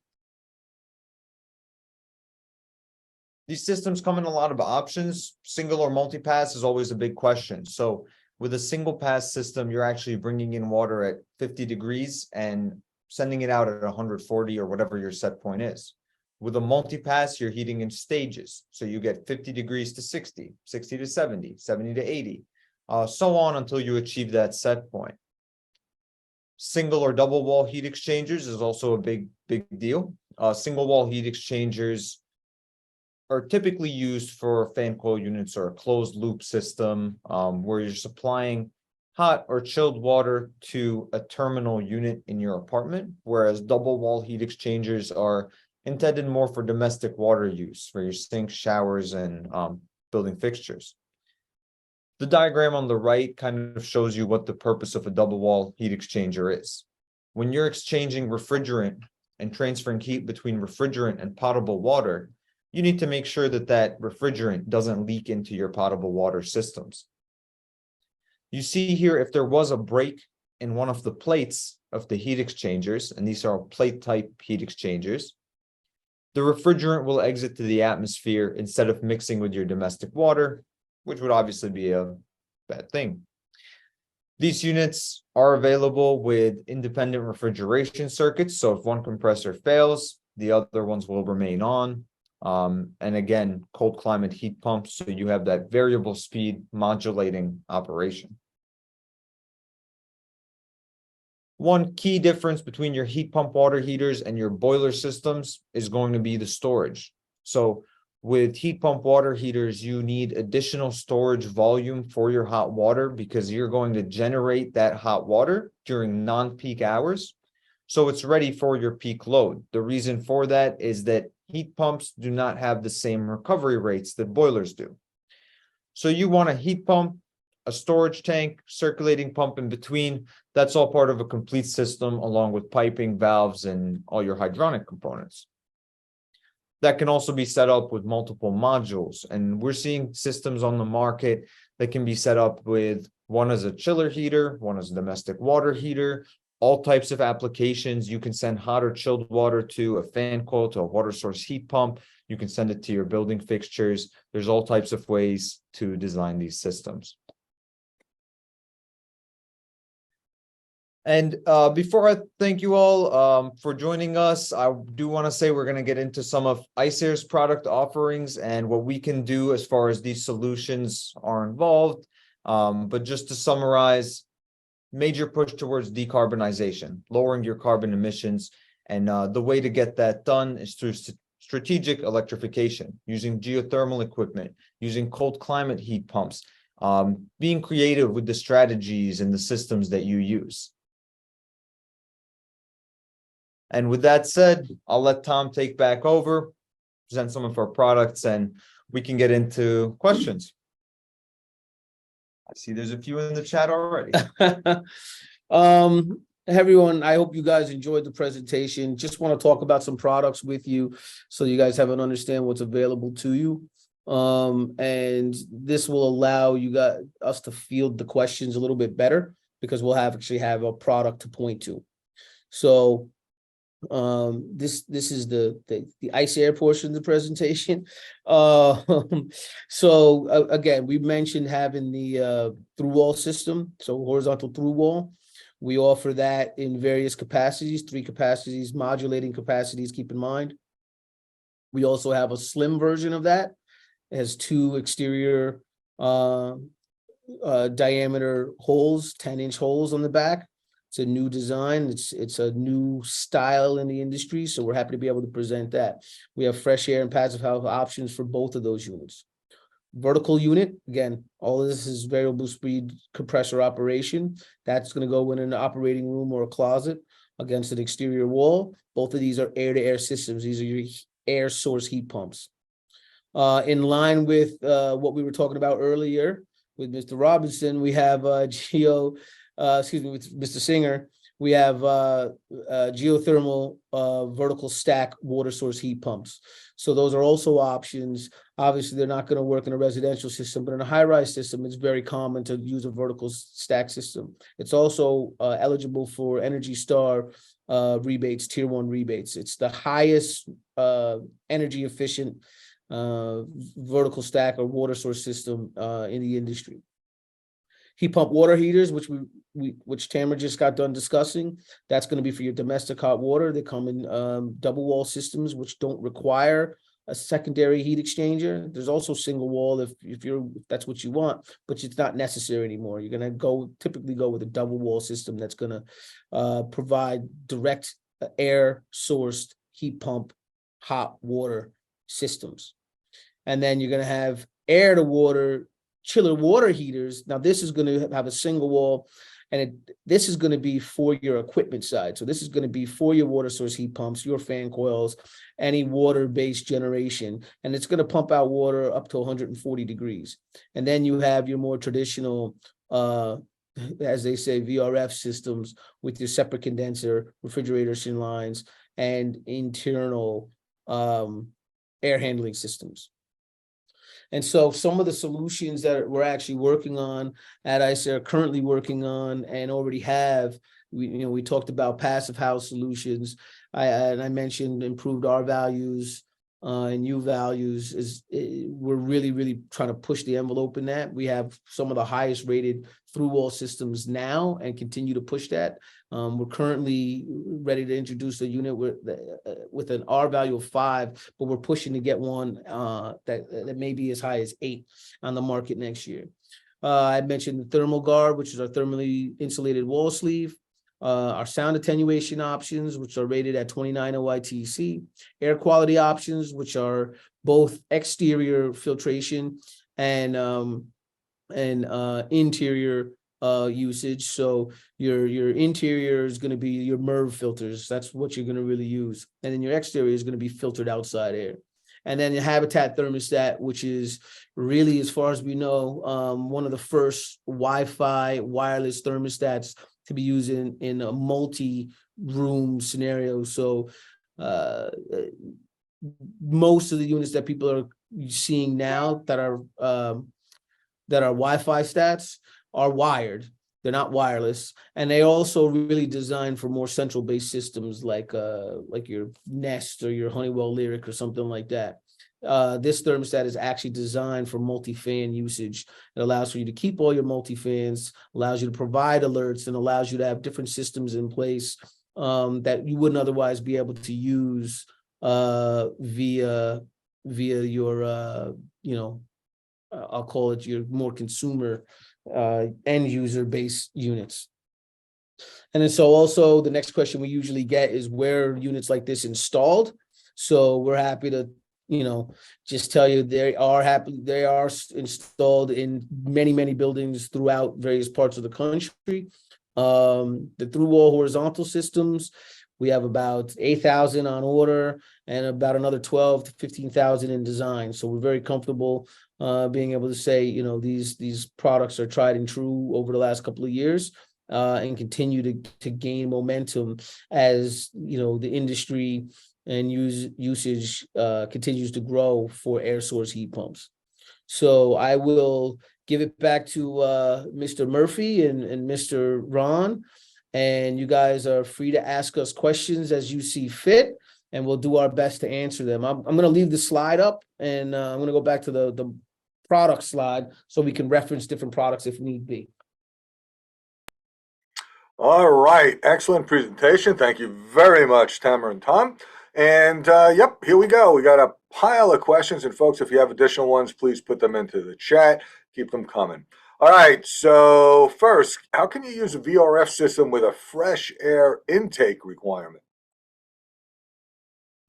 D: These systems come in a lot of options. Single or multi-pass is always a big question. So with a single pass system, you're actually bringing in water at 50 degrees and sending it out at 140 or whatever your set point is. With a multi-pass, you're heating in stages. So you get 50 degrees to 60, 60 to 70, 70 to 80, so on until you achieve that set point. Single or double wall heat exchangers is also a big deal. Single wall heat exchangers are typically used for fan coil units or a closed loop system where you're supplying hot or chilled water to a terminal unit in your apartment, whereas double wall heat exchangers are intended more for domestic water use for your sinks, showers, and building fixtures. The diagram on the right kind of shows you what the purpose of a double wall heat exchanger is. When you're exchanging refrigerant and transferring heat between refrigerant and potable water, you need to make sure that that refrigerant doesn't leak into your potable water systems. You see here, if there was a break in one of the plates of the heat exchangers, and these are plate type heat exchangers, the refrigerant will exit to the atmosphere instead of mixing with your domestic water, which would obviously be a bad thing. These units are available with independent refrigeration circuits. So if one compressor fails, the other ones will remain on. And again, cold climate heat pumps, so you have that variable speed modulating operation. One key difference between your heat pump water heaters and your boiler systems is going to be the storage. So with heat pump water heaters, you need additional storage volume for your hot water because you're going to generate that hot water during non-peak hours. So it's ready for your peak load. The reason for that is that heat pumps do not have the same recovery rates that boilers do. So you want a heat pump, a storage tank, circulating pump in between. That's all part of a complete system along with piping, valves, and all your hydronic components. That can also be set up with multiple modules. And we're seeing systems on the market that can be set up with one as a chiller heater, one as a domestic water heater, all types of applications. You can send hot or chilled water to a fan coil, to a water source heat pump. You can send it to your building fixtures. There's all types of ways to design these systems. And before I thank you all for joining us, I do want to say we're going to get into some of ICER's product offerings and what we can do as far as these solutions are involved. But just to summarize, major push towards decarbonization, lowering your carbon emissions. And the way to get that done is through strategic electrification, using geothermal equipment, using cold climate heat pumps, being creative with the strategies and the systems that you use. And with that said, I'll let Tom take back over, present some of our products, and we can get into questions. I see there's a few in the chat already.
C: Everyone, I hope you guys enjoyed the presentation. Just want to talk about some products with you so you guys have an understand what's available to you. And this will allow us to field the questions a little bit better because we'll actually have a product to point to. So this is the ICER portion of the presentation. Again, we mentioned having the through wall system, so horizontal through wall. We offer that in various capacities, 3 capacities, modulating capacities, keep in mind. We also have a slim version of that. It has 2 exterior diameter holes, 10-inch holes on the back. It's a new design. It's a new style in the industry, so we're happy to be able to present that. We have fresh air and passive house options for both of those units. Vertical unit, again, all of this is variable speed compressor operation. That's going to go in an operating room or a closet against an exterior wall. Both of these are air-to-air systems. These are your air source heat pumps. In line with what we were talking about earlier with Mr. Robinson, we have with Mr. Singer, we have geothermal vertical stack water source heat pumps. So those are also options. Obviously, they're not going to work in a residential system, but in a high-rise system, it's very common to use a vertical stack system. It's also eligible for Energy Star rebates, Tier 1 rebates. It's the highest energy efficient vertical stack or water source system in the industry. Heat pump water heaters, which Tamara just got done discussing, that's going to be for your domestic hot water. They come in double wall systems, which don't require a secondary heat exchanger. There's also single wall if that's what you want, but it's not necessary anymore. You're going to typically go with a double wall system that's going to provide direct air sourced heat pump hot water systems. And then you're going to have air to water chiller water heaters. Now this is going to have a single wall, and this is going to be for your equipment side. So this is going to be for your water source heat pumps, your fan coils, any water-based generation, and it's going to pump out water up to 140 degrees. And then you have your more traditional, as they say, VRF systems with your separate condenser, refrigeration lines, and internal air handling systems. And so some of the solutions that we're actually working on at ICER, currently working on and already have, we talked about passive house solutions. I mentioned improved R values, and U values we're really trying to push the envelope in that. We have some of the highest rated through wall systems now and continue to push that. We're currently ready to introduce a unit with an R value of 5, but we're pushing to get one that may be as high as 8 on the market next year. I mentioned the thermal guard, which is our thermally insulated wall sleeve. Our sound attenuation options, which are rated at 29 OITC, air quality options, which are both exterior filtration and interior usage. So your interior is going to be your MERV filters. That's what you're going to really use. And then your exterior is going to be filtered outside air. And then the habitat thermostat, which is really, as far as we know, one of the first Wi-Fi wireless thermostats to be used in a multi-room scenario. So most of the units that people are seeing now that are Wi-Fi stats are wired. They're not wireless, and they also really designed for more central-based systems like your Nest or your Honeywell Lyric or something like that. This thermostat is actually designed for multi-fan usage. It allows for you to keep all your multi-fans, allows you to provide alerts, and allows you to have different systems in place that you wouldn't otherwise be able to use via your I'll call it your more consumer end user based units. And then so also the next question we usually get is where are units like this installed? So we're happy to just tell you they are installed in many buildings throughout various parts of the country. The through wall horizontal systems, we have about 8,000 on order and about another 12 to 15,000 in design. So we're very comfortable being able to say, these products are tried and true over the last couple of years and continue to gain momentum as the industry and usage continues to grow for air source heat pumps. So I will give it back to Mr. Murphy and Mr. Ron, and you guys are free to ask us questions as you see fit, and we'll do our best to answer them. I'm going to leave the slide up, and I'm going to go back to the product slide so we can reference different products if need be.
B: All right, excellent presentation. Thank you very much, Tamer and Tom. And yep, here we go. We got a pile of questions, and folks, if you have additional ones, please put them into the chat. Keep them coming. All right, so first, how can you use a VRF system with a fresh air intake requirement?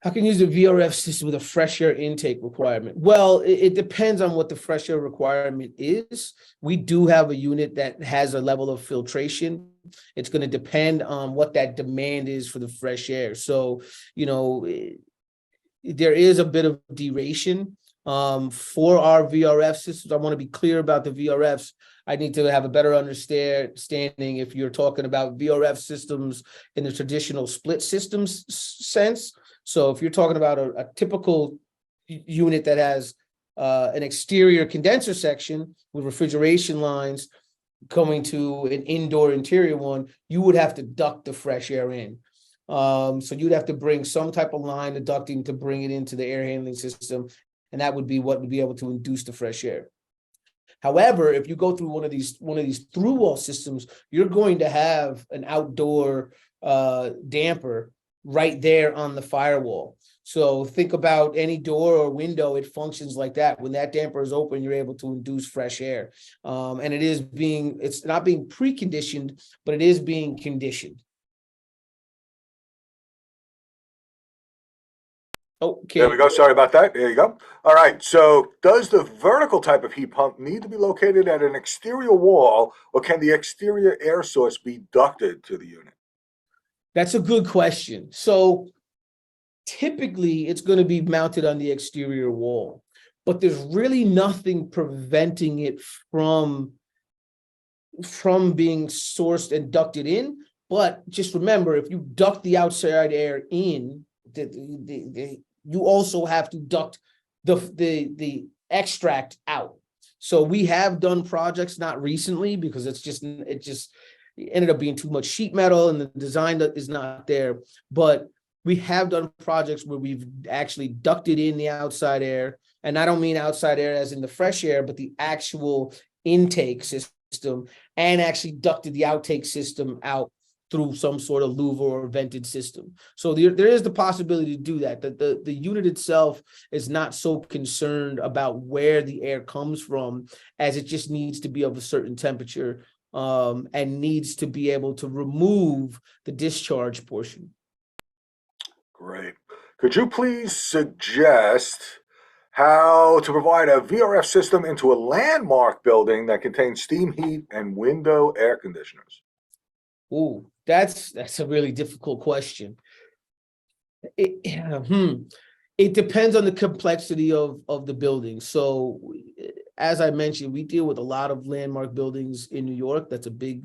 C: How can you use a VRF system with a fresh air intake requirement? Well, it depends on what the fresh air requirement is. We do have a unit that has a level of filtration. It's going to depend on what that demand is for the fresh air. So, there is a bit of duration for our VRF systems. I want to be clear about the VRFs. I need to have a better understanding if you're talking about VRF systems in the traditional split systems sense. So if you're talking about a typical unit that has an exterior condenser section with refrigeration lines coming to an indoor interior one, you would have to duct the fresh air in. So you'd have to bring some type of line of ducting to bring it into the air handling system, and that would be what would be able to induce the fresh air. However, if you go through one of these through wall systems, you're going to have an outdoor damper right there on the firewall. So think about any door or window, it functions like that. When that damper is open, you're able to induce fresh air. And it's not being preconditioned, but it is being conditioned. Okay.
B: There we go. Sorry about that. There you go. All right. So does the vertical type of heat pump need to be located at an exterior wall, or can the exterior air source be ducted to the unit?
C: That's a good question. So typically it's going to be mounted on the exterior wall, but there's really nothing preventing it from being sourced and ducted in. But just remember, if you duct the outside air in, you also have to duct the extract out. So we have done projects, not recently, because it just ended up being too much sheet metal and the design that is not there. But we have done projects where we've actually ducted in the outside air, and I don't mean outside air as in the fresh air, but the actual intake system, and actually ducted the outtake system out through some sort of louver or vented system. So there is the possibility to do that. The unit itself is not so concerned about where the air comes from, as it just needs to be of a certain temperature, and needs to be able to remove the discharge portion.
B: Great. Could you please suggest how to provide a VRF system into a landmark building that contains steam heat and window air conditioners?
C: Ooh, that's a really difficult question. It depends on the complexity of the building. So, as I mentioned, we deal with a lot of landmark buildings in New York. That's a big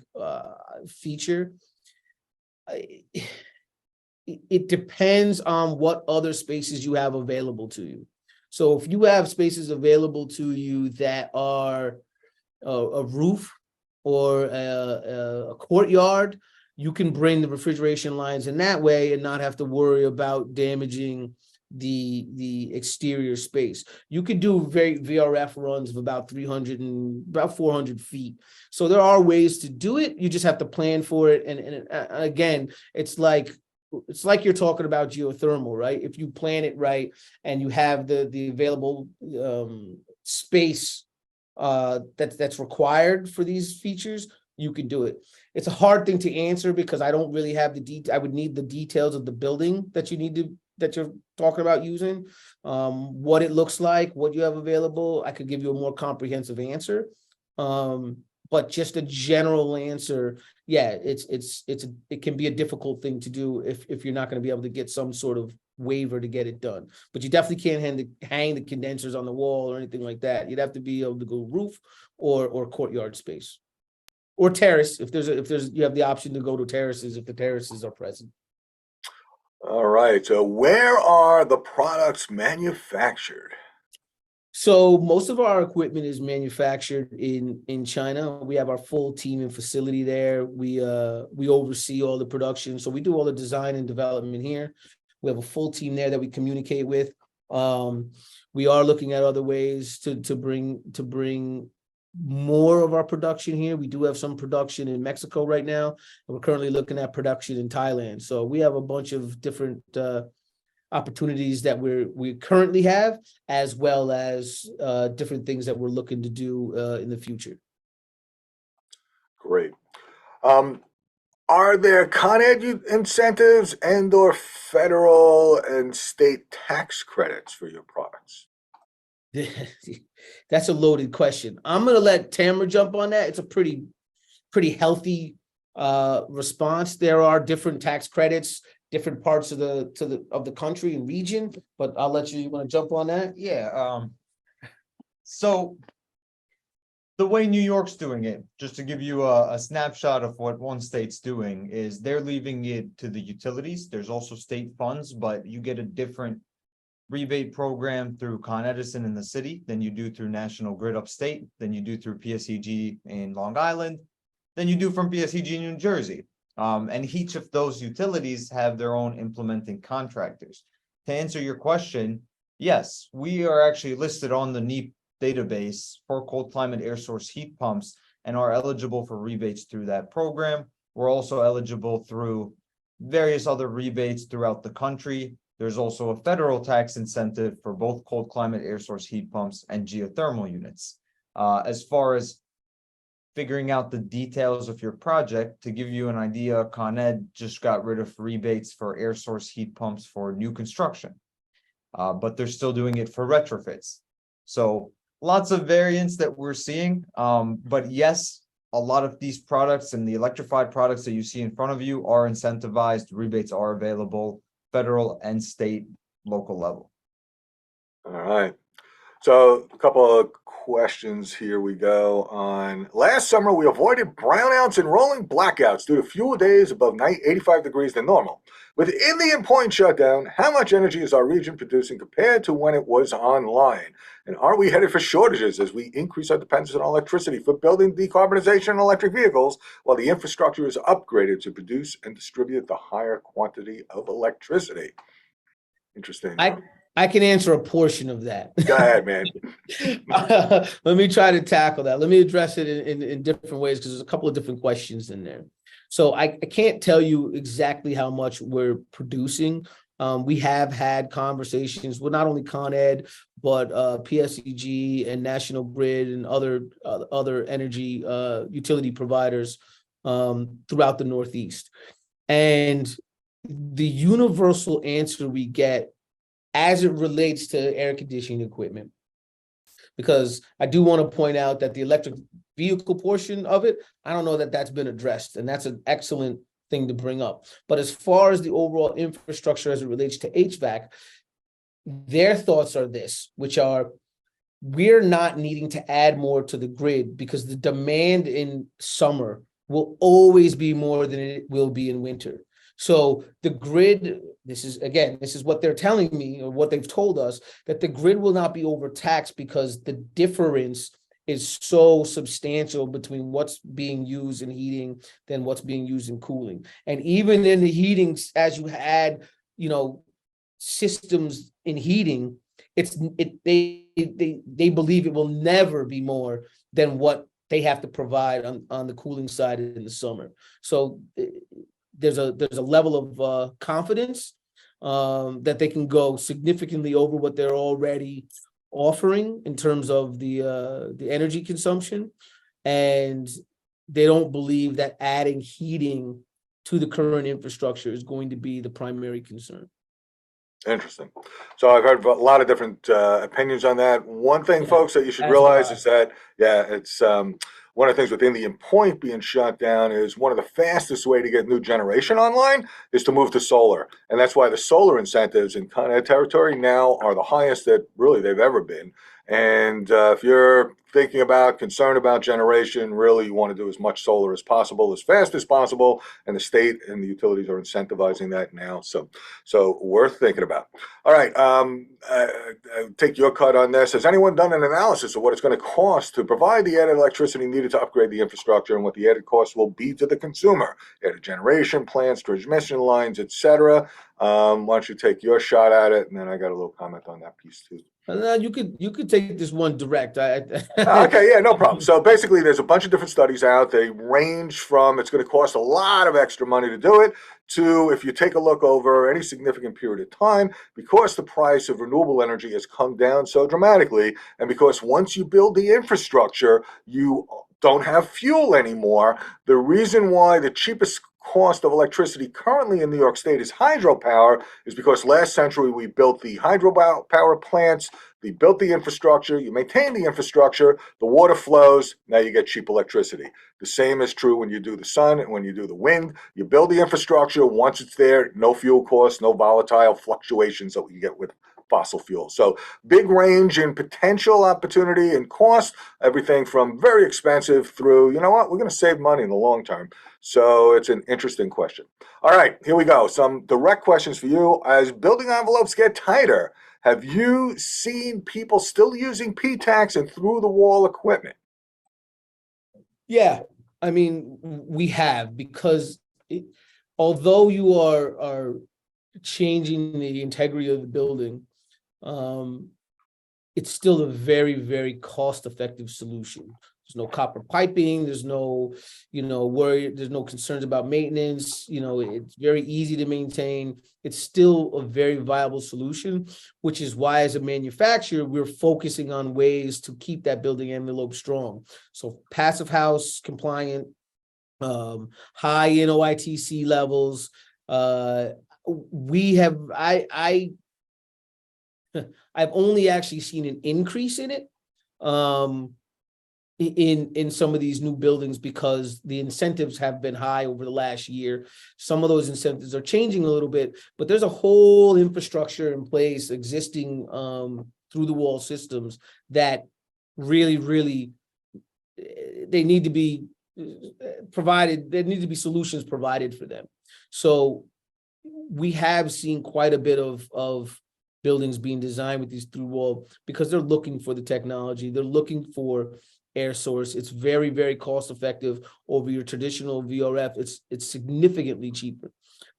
C: feature. It depends on what other spaces you have available to you. So if you have spaces available to you that are a roof or a courtyard, you can bring the refrigeration lines in that way and not have to worry about damaging the exterior space. You could do VRF runs of about 400 feet. So there are ways to do it. You just have to plan for it. And again, it's like you're talking about geothermal, right? If you plan it right and you have the available space that's required for these features, you can do it. It's a hard thing to answer because I don't really have I would need the details of the building that you're talking about using, what it looks like, what you have available. I could give you a more comprehensive answer. But just a general answer, yeah, it can be a difficult thing to do if you're not going to be able to get some sort of waiver to get it done. But you definitely can't hang the condensers on the wall or anything like that. You'd have to be able to go roof or courtyard space or terrace if you have the option to go to terraces if the terraces are present.
B: All right. So where are the products manufactured?
C: So most of our equipment is manufactured in China. We have our full team and facility there. We oversee all the production. So we do all the design and development here. We have a full team there that we communicate with. We are looking at other ways to bring more of our production here. We do have some production in Mexico right now, and we're currently looking at production in Thailand. So we have a bunch of different opportunities that we currently have, as well as different things that we're looking to do in the future.
B: Great. Are there Con Ed incentives and/or federal and state tax credits for your products?
C: That's a loaded question. I'm going to let Tamara jump on that. It's a pretty healthy response. There are different tax credits, different parts of the country and region, but I'll let you want to jump on that?
D: Yeah. So the way New York's doing it, just to give you a snapshot of what one state's doing, is they're leaving it to the utilities. There's also state funds, but you get a different rebate program through Con Edison in the city than you do through National Grid upstate, than you do through PSEG in Long Island, than you do from PSEG in New Jersey. And each of those utilities have their own implementing contractors. To answer your question, yes, we are actually listed on the NEEP database for cold climate air source heat pumps and are eligible for rebates through that program. We're also eligible through various other rebates throughout the country. There's also a federal tax incentive for both cold climate air source heat pumps and geothermal units. As far as figuring out the details of your project, to give you an idea, Con Ed just got rid of rebates for air source heat pumps for new construction, but they're still doing it for retrofits. So lots of variants that we're seeing, but yes, a lot of these products and the electrified products that you see in front of you are incentivized. Rebates are available, federal and state, local level.
B: All right. So a couple of questions. Here we go. On last summer, we avoided brownouts and rolling blackouts due to fewer days above 85 degrees than normal. With Indian Point shutdown, how much energy is our region producing compared to when it was online? And are we headed for shortages as we increase our dependence on electricity for building decarbonization and electric vehicles while the infrastructure is upgraded to produce and distribute the higher quantity of electricity? Interesting.
C: I can answer a portion of that.
B: Go ahead, man.
C: Let me try to tackle that. Let me address it in different ways because there's a couple of different questions in there. So I can't tell you exactly how much we're producing. We have had conversations with not only Con Ed, but PSEG and National Grid and other energy utility providers throughout the Northeast. And the universal answer we get as it relates to air conditioning equipment, because I do want to point out that the electric vehicle portion of it, I don't know that that's been addressed, and that's an excellent thing to bring up. But as far as the overall infrastructure as it relates to HVAC, their thoughts are this, which are, we're not needing to add more to the grid because the demand in summer will always be more than it will be in winter. So the grid, this is what they're telling me, or what they've told us, that the grid will not be overtaxed because the difference is so substantial between what's being used in heating than what's being used in cooling. And even in the heating, as you had, systems in heating, they believe it will never be more than what they have to provide on the cooling side in the summer. So there's a level of confidence that they can go significantly over what they're already offering in terms of the energy consumption, and they don't believe that adding heating to the current infrastructure is going to be the primary concern.
B: Interesting. So I've heard a lot of different opinions on that. One thing, folks, that you should realize is that, it's one of the things with Indian Point being shut down is one of the fastest way to get new generation online is to move to solar. And that's why the solar incentives in Con Ed territory now are the highest that really they've ever been. And if you're thinking about, concerned about generation, really you want to do as much solar as possible, as fast as possible, and the state and the utilities are incentivizing that now. So worth thinking about. All right, take your cut on this. Has anyone done an analysis of what it's going to cost to provide the added electricity needed to upgrade the infrastructure and what the added cost will be to the consumer? Added generation plants, transmission lines, etc. Why don't you take your shot at it, and then I got a little comment on that piece too.
C: You could take this one direct.
B: Okay, yeah, no problem. So basically, there's a bunch of different studies out. They range from it's going to cost a lot of extra money to do it to, if you take a look over any significant period of time, because the price of renewable energy has come down so dramatically, and because once you build the infrastructure, you don't have fuel anymore. The reason why the cheapest cost of electricity currently in New York State is hydropower is because last century we built the hydropower plants, we built the infrastructure, you maintain the infrastructure, the water flows, now you get cheap electricity. The same is true when you do the sun and when you do the wind. You build the infrastructure, once it's there, no fuel costs, no volatile fluctuations that you get with fossil fuels. So big range in potential opportunity and cost, everything from very expensive through, you know what, we're going to save money in the long term. So it's an interesting question. All right, here we go. Some direct questions for you. As building envelopes get tighter, have you seen people still using P-tax and through-the-wall equipment?
C: Yeah, I mean, we have, because although you are changing the integrity of the building, it's still a very, very cost-effective solution. There's no copper piping, there's no, worry, there's no concerns about maintenance, it's very easy to maintain. It's still a very viable solution, which is why as a manufacturer, we're focusing on ways to keep that building envelope strong. So passive house compliant, high NOITC levels. I've only actually seen an increase in it in some of these new buildings because the incentives have been high over the last year. Some of those incentives are changing a little bit, but there's a whole infrastructure in place existing through the wall systems that really, they need to be provided. There need to be solutions provided for them. So we have seen quite a bit of buildings being designed with these through wall because they're looking for the technology. They're looking for air source. It's very cost effective over your traditional VRF. It's significantly cheaper.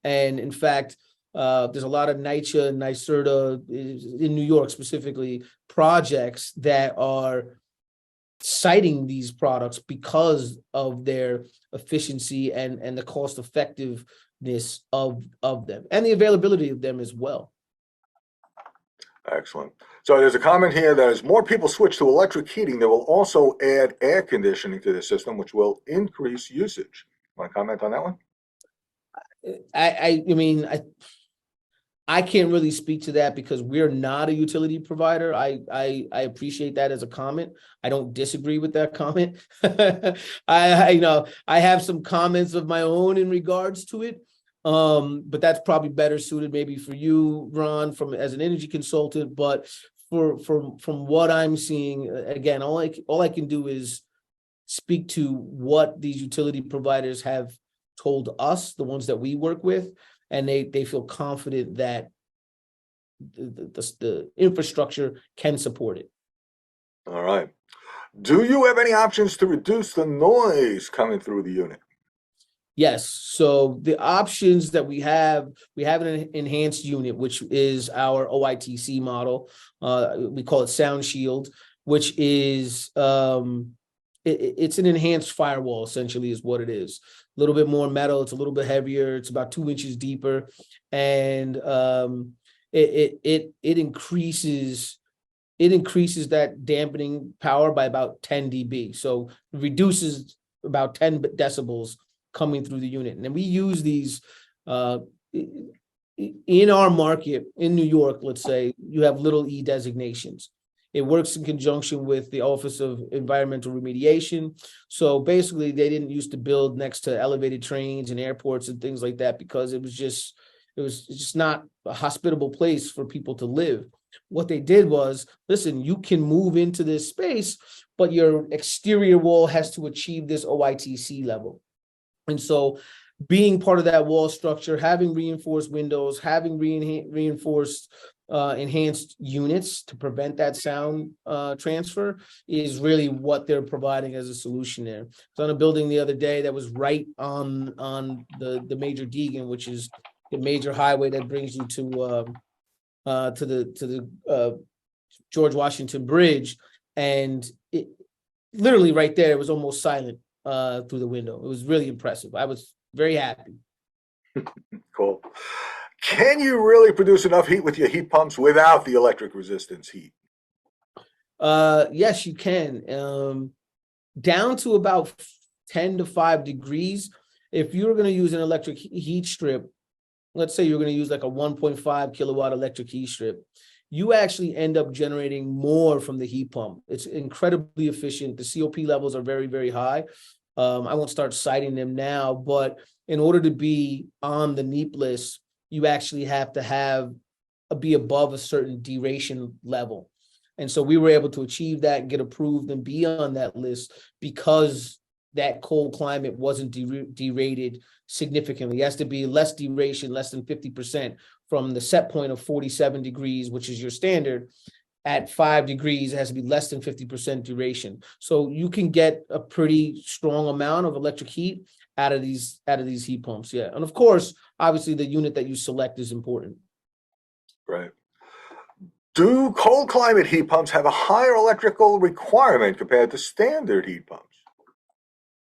C: And in fact, there's a lot of NYCHA and NYSERDA in New York specifically projects that are citing these products because of their efficiency and the cost effectiveness of them and the availability of them as well.
B: Excellent. So there's a comment here that as more people switch to electric heating, they will also add air conditioning to the system, which will increase usage. Want to comment on that one?
C: I mean, I can't really speak to that because we're not a utility provider. I appreciate that as a comment. I don't disagree with that comment. I have some comments of my own in regards to it. But that's probably better suited maybe for you, Ron, as an energy consultant. But from what I'm seeing, again, all I can do is speak to what these utility providers have told us, the ones that we work with, and they feel confident that the infrastructure can support it.
B: All right. Do you have any options to reduce the noise coming through the unit?
C: Yes. So the options that we have an enhanced unit, which is our OITC model. We call it Sound Shield, which is it's an enhanced firewall, essentially, is what it is. A little bit more metal. It's a little bit heavier. It's about 2 inches deeper, and it increases that dampening power by about 10 dB. So it reduces about 10 decibels coming through the unit. And then we use these in our market in New York. Let's say you have little E designations. It works in conjunction with the Office of Environmental Remediation. So basically, they didn't used to build next to elevated trains and airports and things like that because it was just not a hospitable place for people to live. What they did was, listen, you can move into this space, but your exterior wall has to achieve this OITC level. And so being part of that wall structure, having reinforced windows, having reinforced enhanced units to prevent that sound transfer is really what they're providing as a solution there. I was on a building the other day that was right on the Major Deegan, which is the major highway that brings you to the George Washington Bridge, and it literally right there, it was almost silent through the window. It was really impressive. I was very happy.
B: Cool. Can you really produce enough heat with your heat pumps without the electric resistance heat?
C: Yes, you can. Down to about 10 to 5 degrees. If you're going to use an electric heat strip, let's say you're going to use like a 1.5 kilowatt electric heat strip, you actually end up generating more from the heat pump. It's incredibly efficient. The COP levels are very high. I won't start citing them now, but in order to be on the NEEP list, you actually have to be above a certain duration level. And so we were able to achieve that and get approved and be on that list because that cold climate wasn't derated significantly. It has to be less duration, less than 50% from the set point of 47 degrees, which is your standard. At 5 degrees, it has to be less than 50% duration. So you can get a pretty strong amount of electric heat out of these heat pumps. Yeah. And of course, obviously the unit that you select is important.
B: Right. Do cold climate heat pumps have a higher electrical requirement compared to standard heat pumps?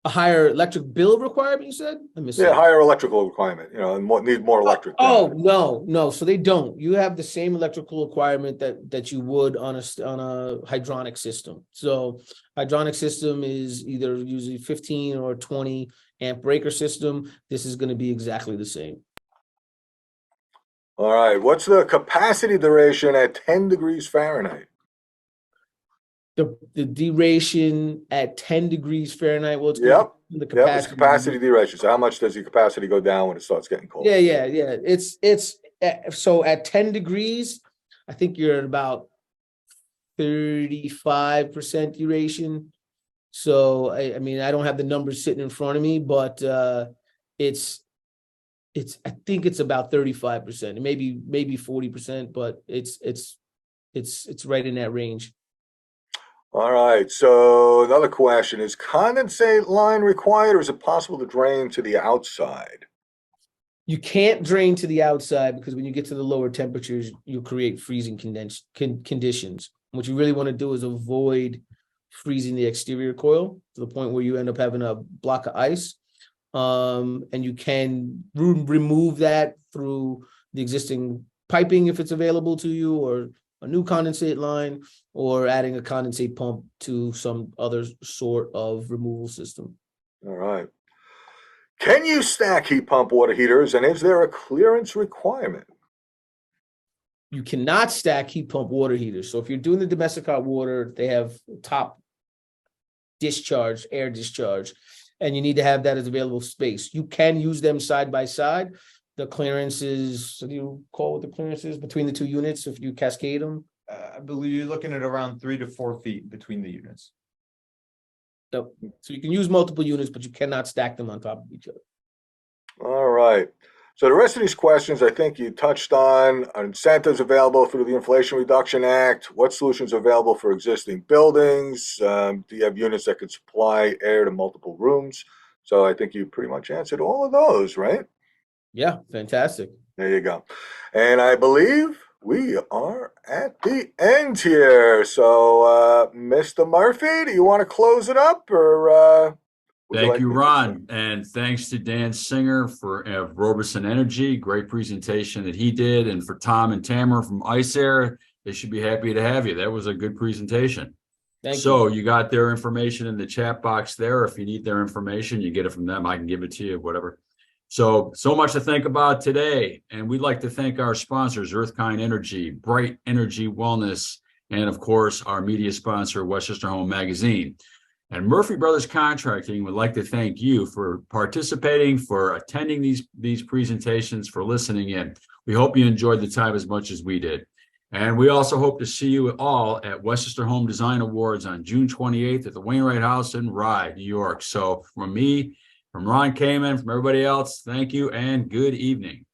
C: A higher electric bill requirement, you said?
B: Yeah, higher electrical requirement, and need more electric.
C: No. So they don't. You have the same electrical requirement that you would on a hydronic system. So hydronic system is either usually 15 or 20 amp breaker system. This is going to be exactly the same.
B: All right. What's the capacity duration at 10 degrees Fahrenheit?
C: The duration at 10 degrees Fahrenheit. Well, it's
B: the capacity duration. So how much does your capacity go down when it starts getting cold?
C: Yeah. It's so at 10 degrees, I think you're at about 35% duration. So I mean, I don't have the numbers sitting in front of me, but it's I think it's about 35%, maybe 40%, but it's right in that range.
B: All right. So another question, is condensate line required, or is it possible to drain to the outside?
C: You can't drain to the outside because when you get to the lower temperatures, you'll create freezing conditions. What you really want to do is avoid freezing the exterior coil to the point where you end up having a block of ice. And you can remove that through the existing piping if it's available to you, or a new condensate line, or adding a condensate pump to some other sort of removal system.
B: All right. Can you stack heat pump water heaters, and is there a clearance requirement?
C: You cannot stack heat pump water heaters. So if you're doing the domestic hot water, they have top discharge, air discharge, and you need to have that as available space. You can use them side by side. The clearances, what do you call what the clearances between the two units if you cascade them?
D: I believe you're looking at around 3 to 4 feet between the units.
C: So you can use multiple units, but you cannot stack them on top of each other.
B: All right. So the rest of these questions, I think you touched on incentives available through the Inflation Reduction Act. What solutions are available for existing buildings? Do you have units that could supply air to multiple rooms? So I think you pretty much answered all of those, right?
C: Yeah, fantastic.
B: There you go. And I believe we are at the end here. So, Mr. Murphy, do you want to close it up, or
A: Thank you, Ron. And thanks to Dan Singer for Robeson Energy. Great presentation that he did. And for Tom and Tamara from Ice Air, they should be happy to have you. That was a good presentation.
C: Thank you.
A: You got their information in the chat box there. If you need their information, you get it from them. I can give it to you, whatever. So much to think about today. And we'd like to thank our sponsors, Earthkind Energy, Bright Energy Wellness, and of course, our media sponsor, Westchester Home Magazine. And Murphy Brothers Contracting would like to thank you for participating, for attending these presentations, for listening in. We hope you enjoyed the time as much as we did. And we also hope to see you all at Westchester Home Design Awards on June 28th at the Wainwright House in Rye, New York. So from me, from Ron Kamen, from everybody else, thank you and good evening.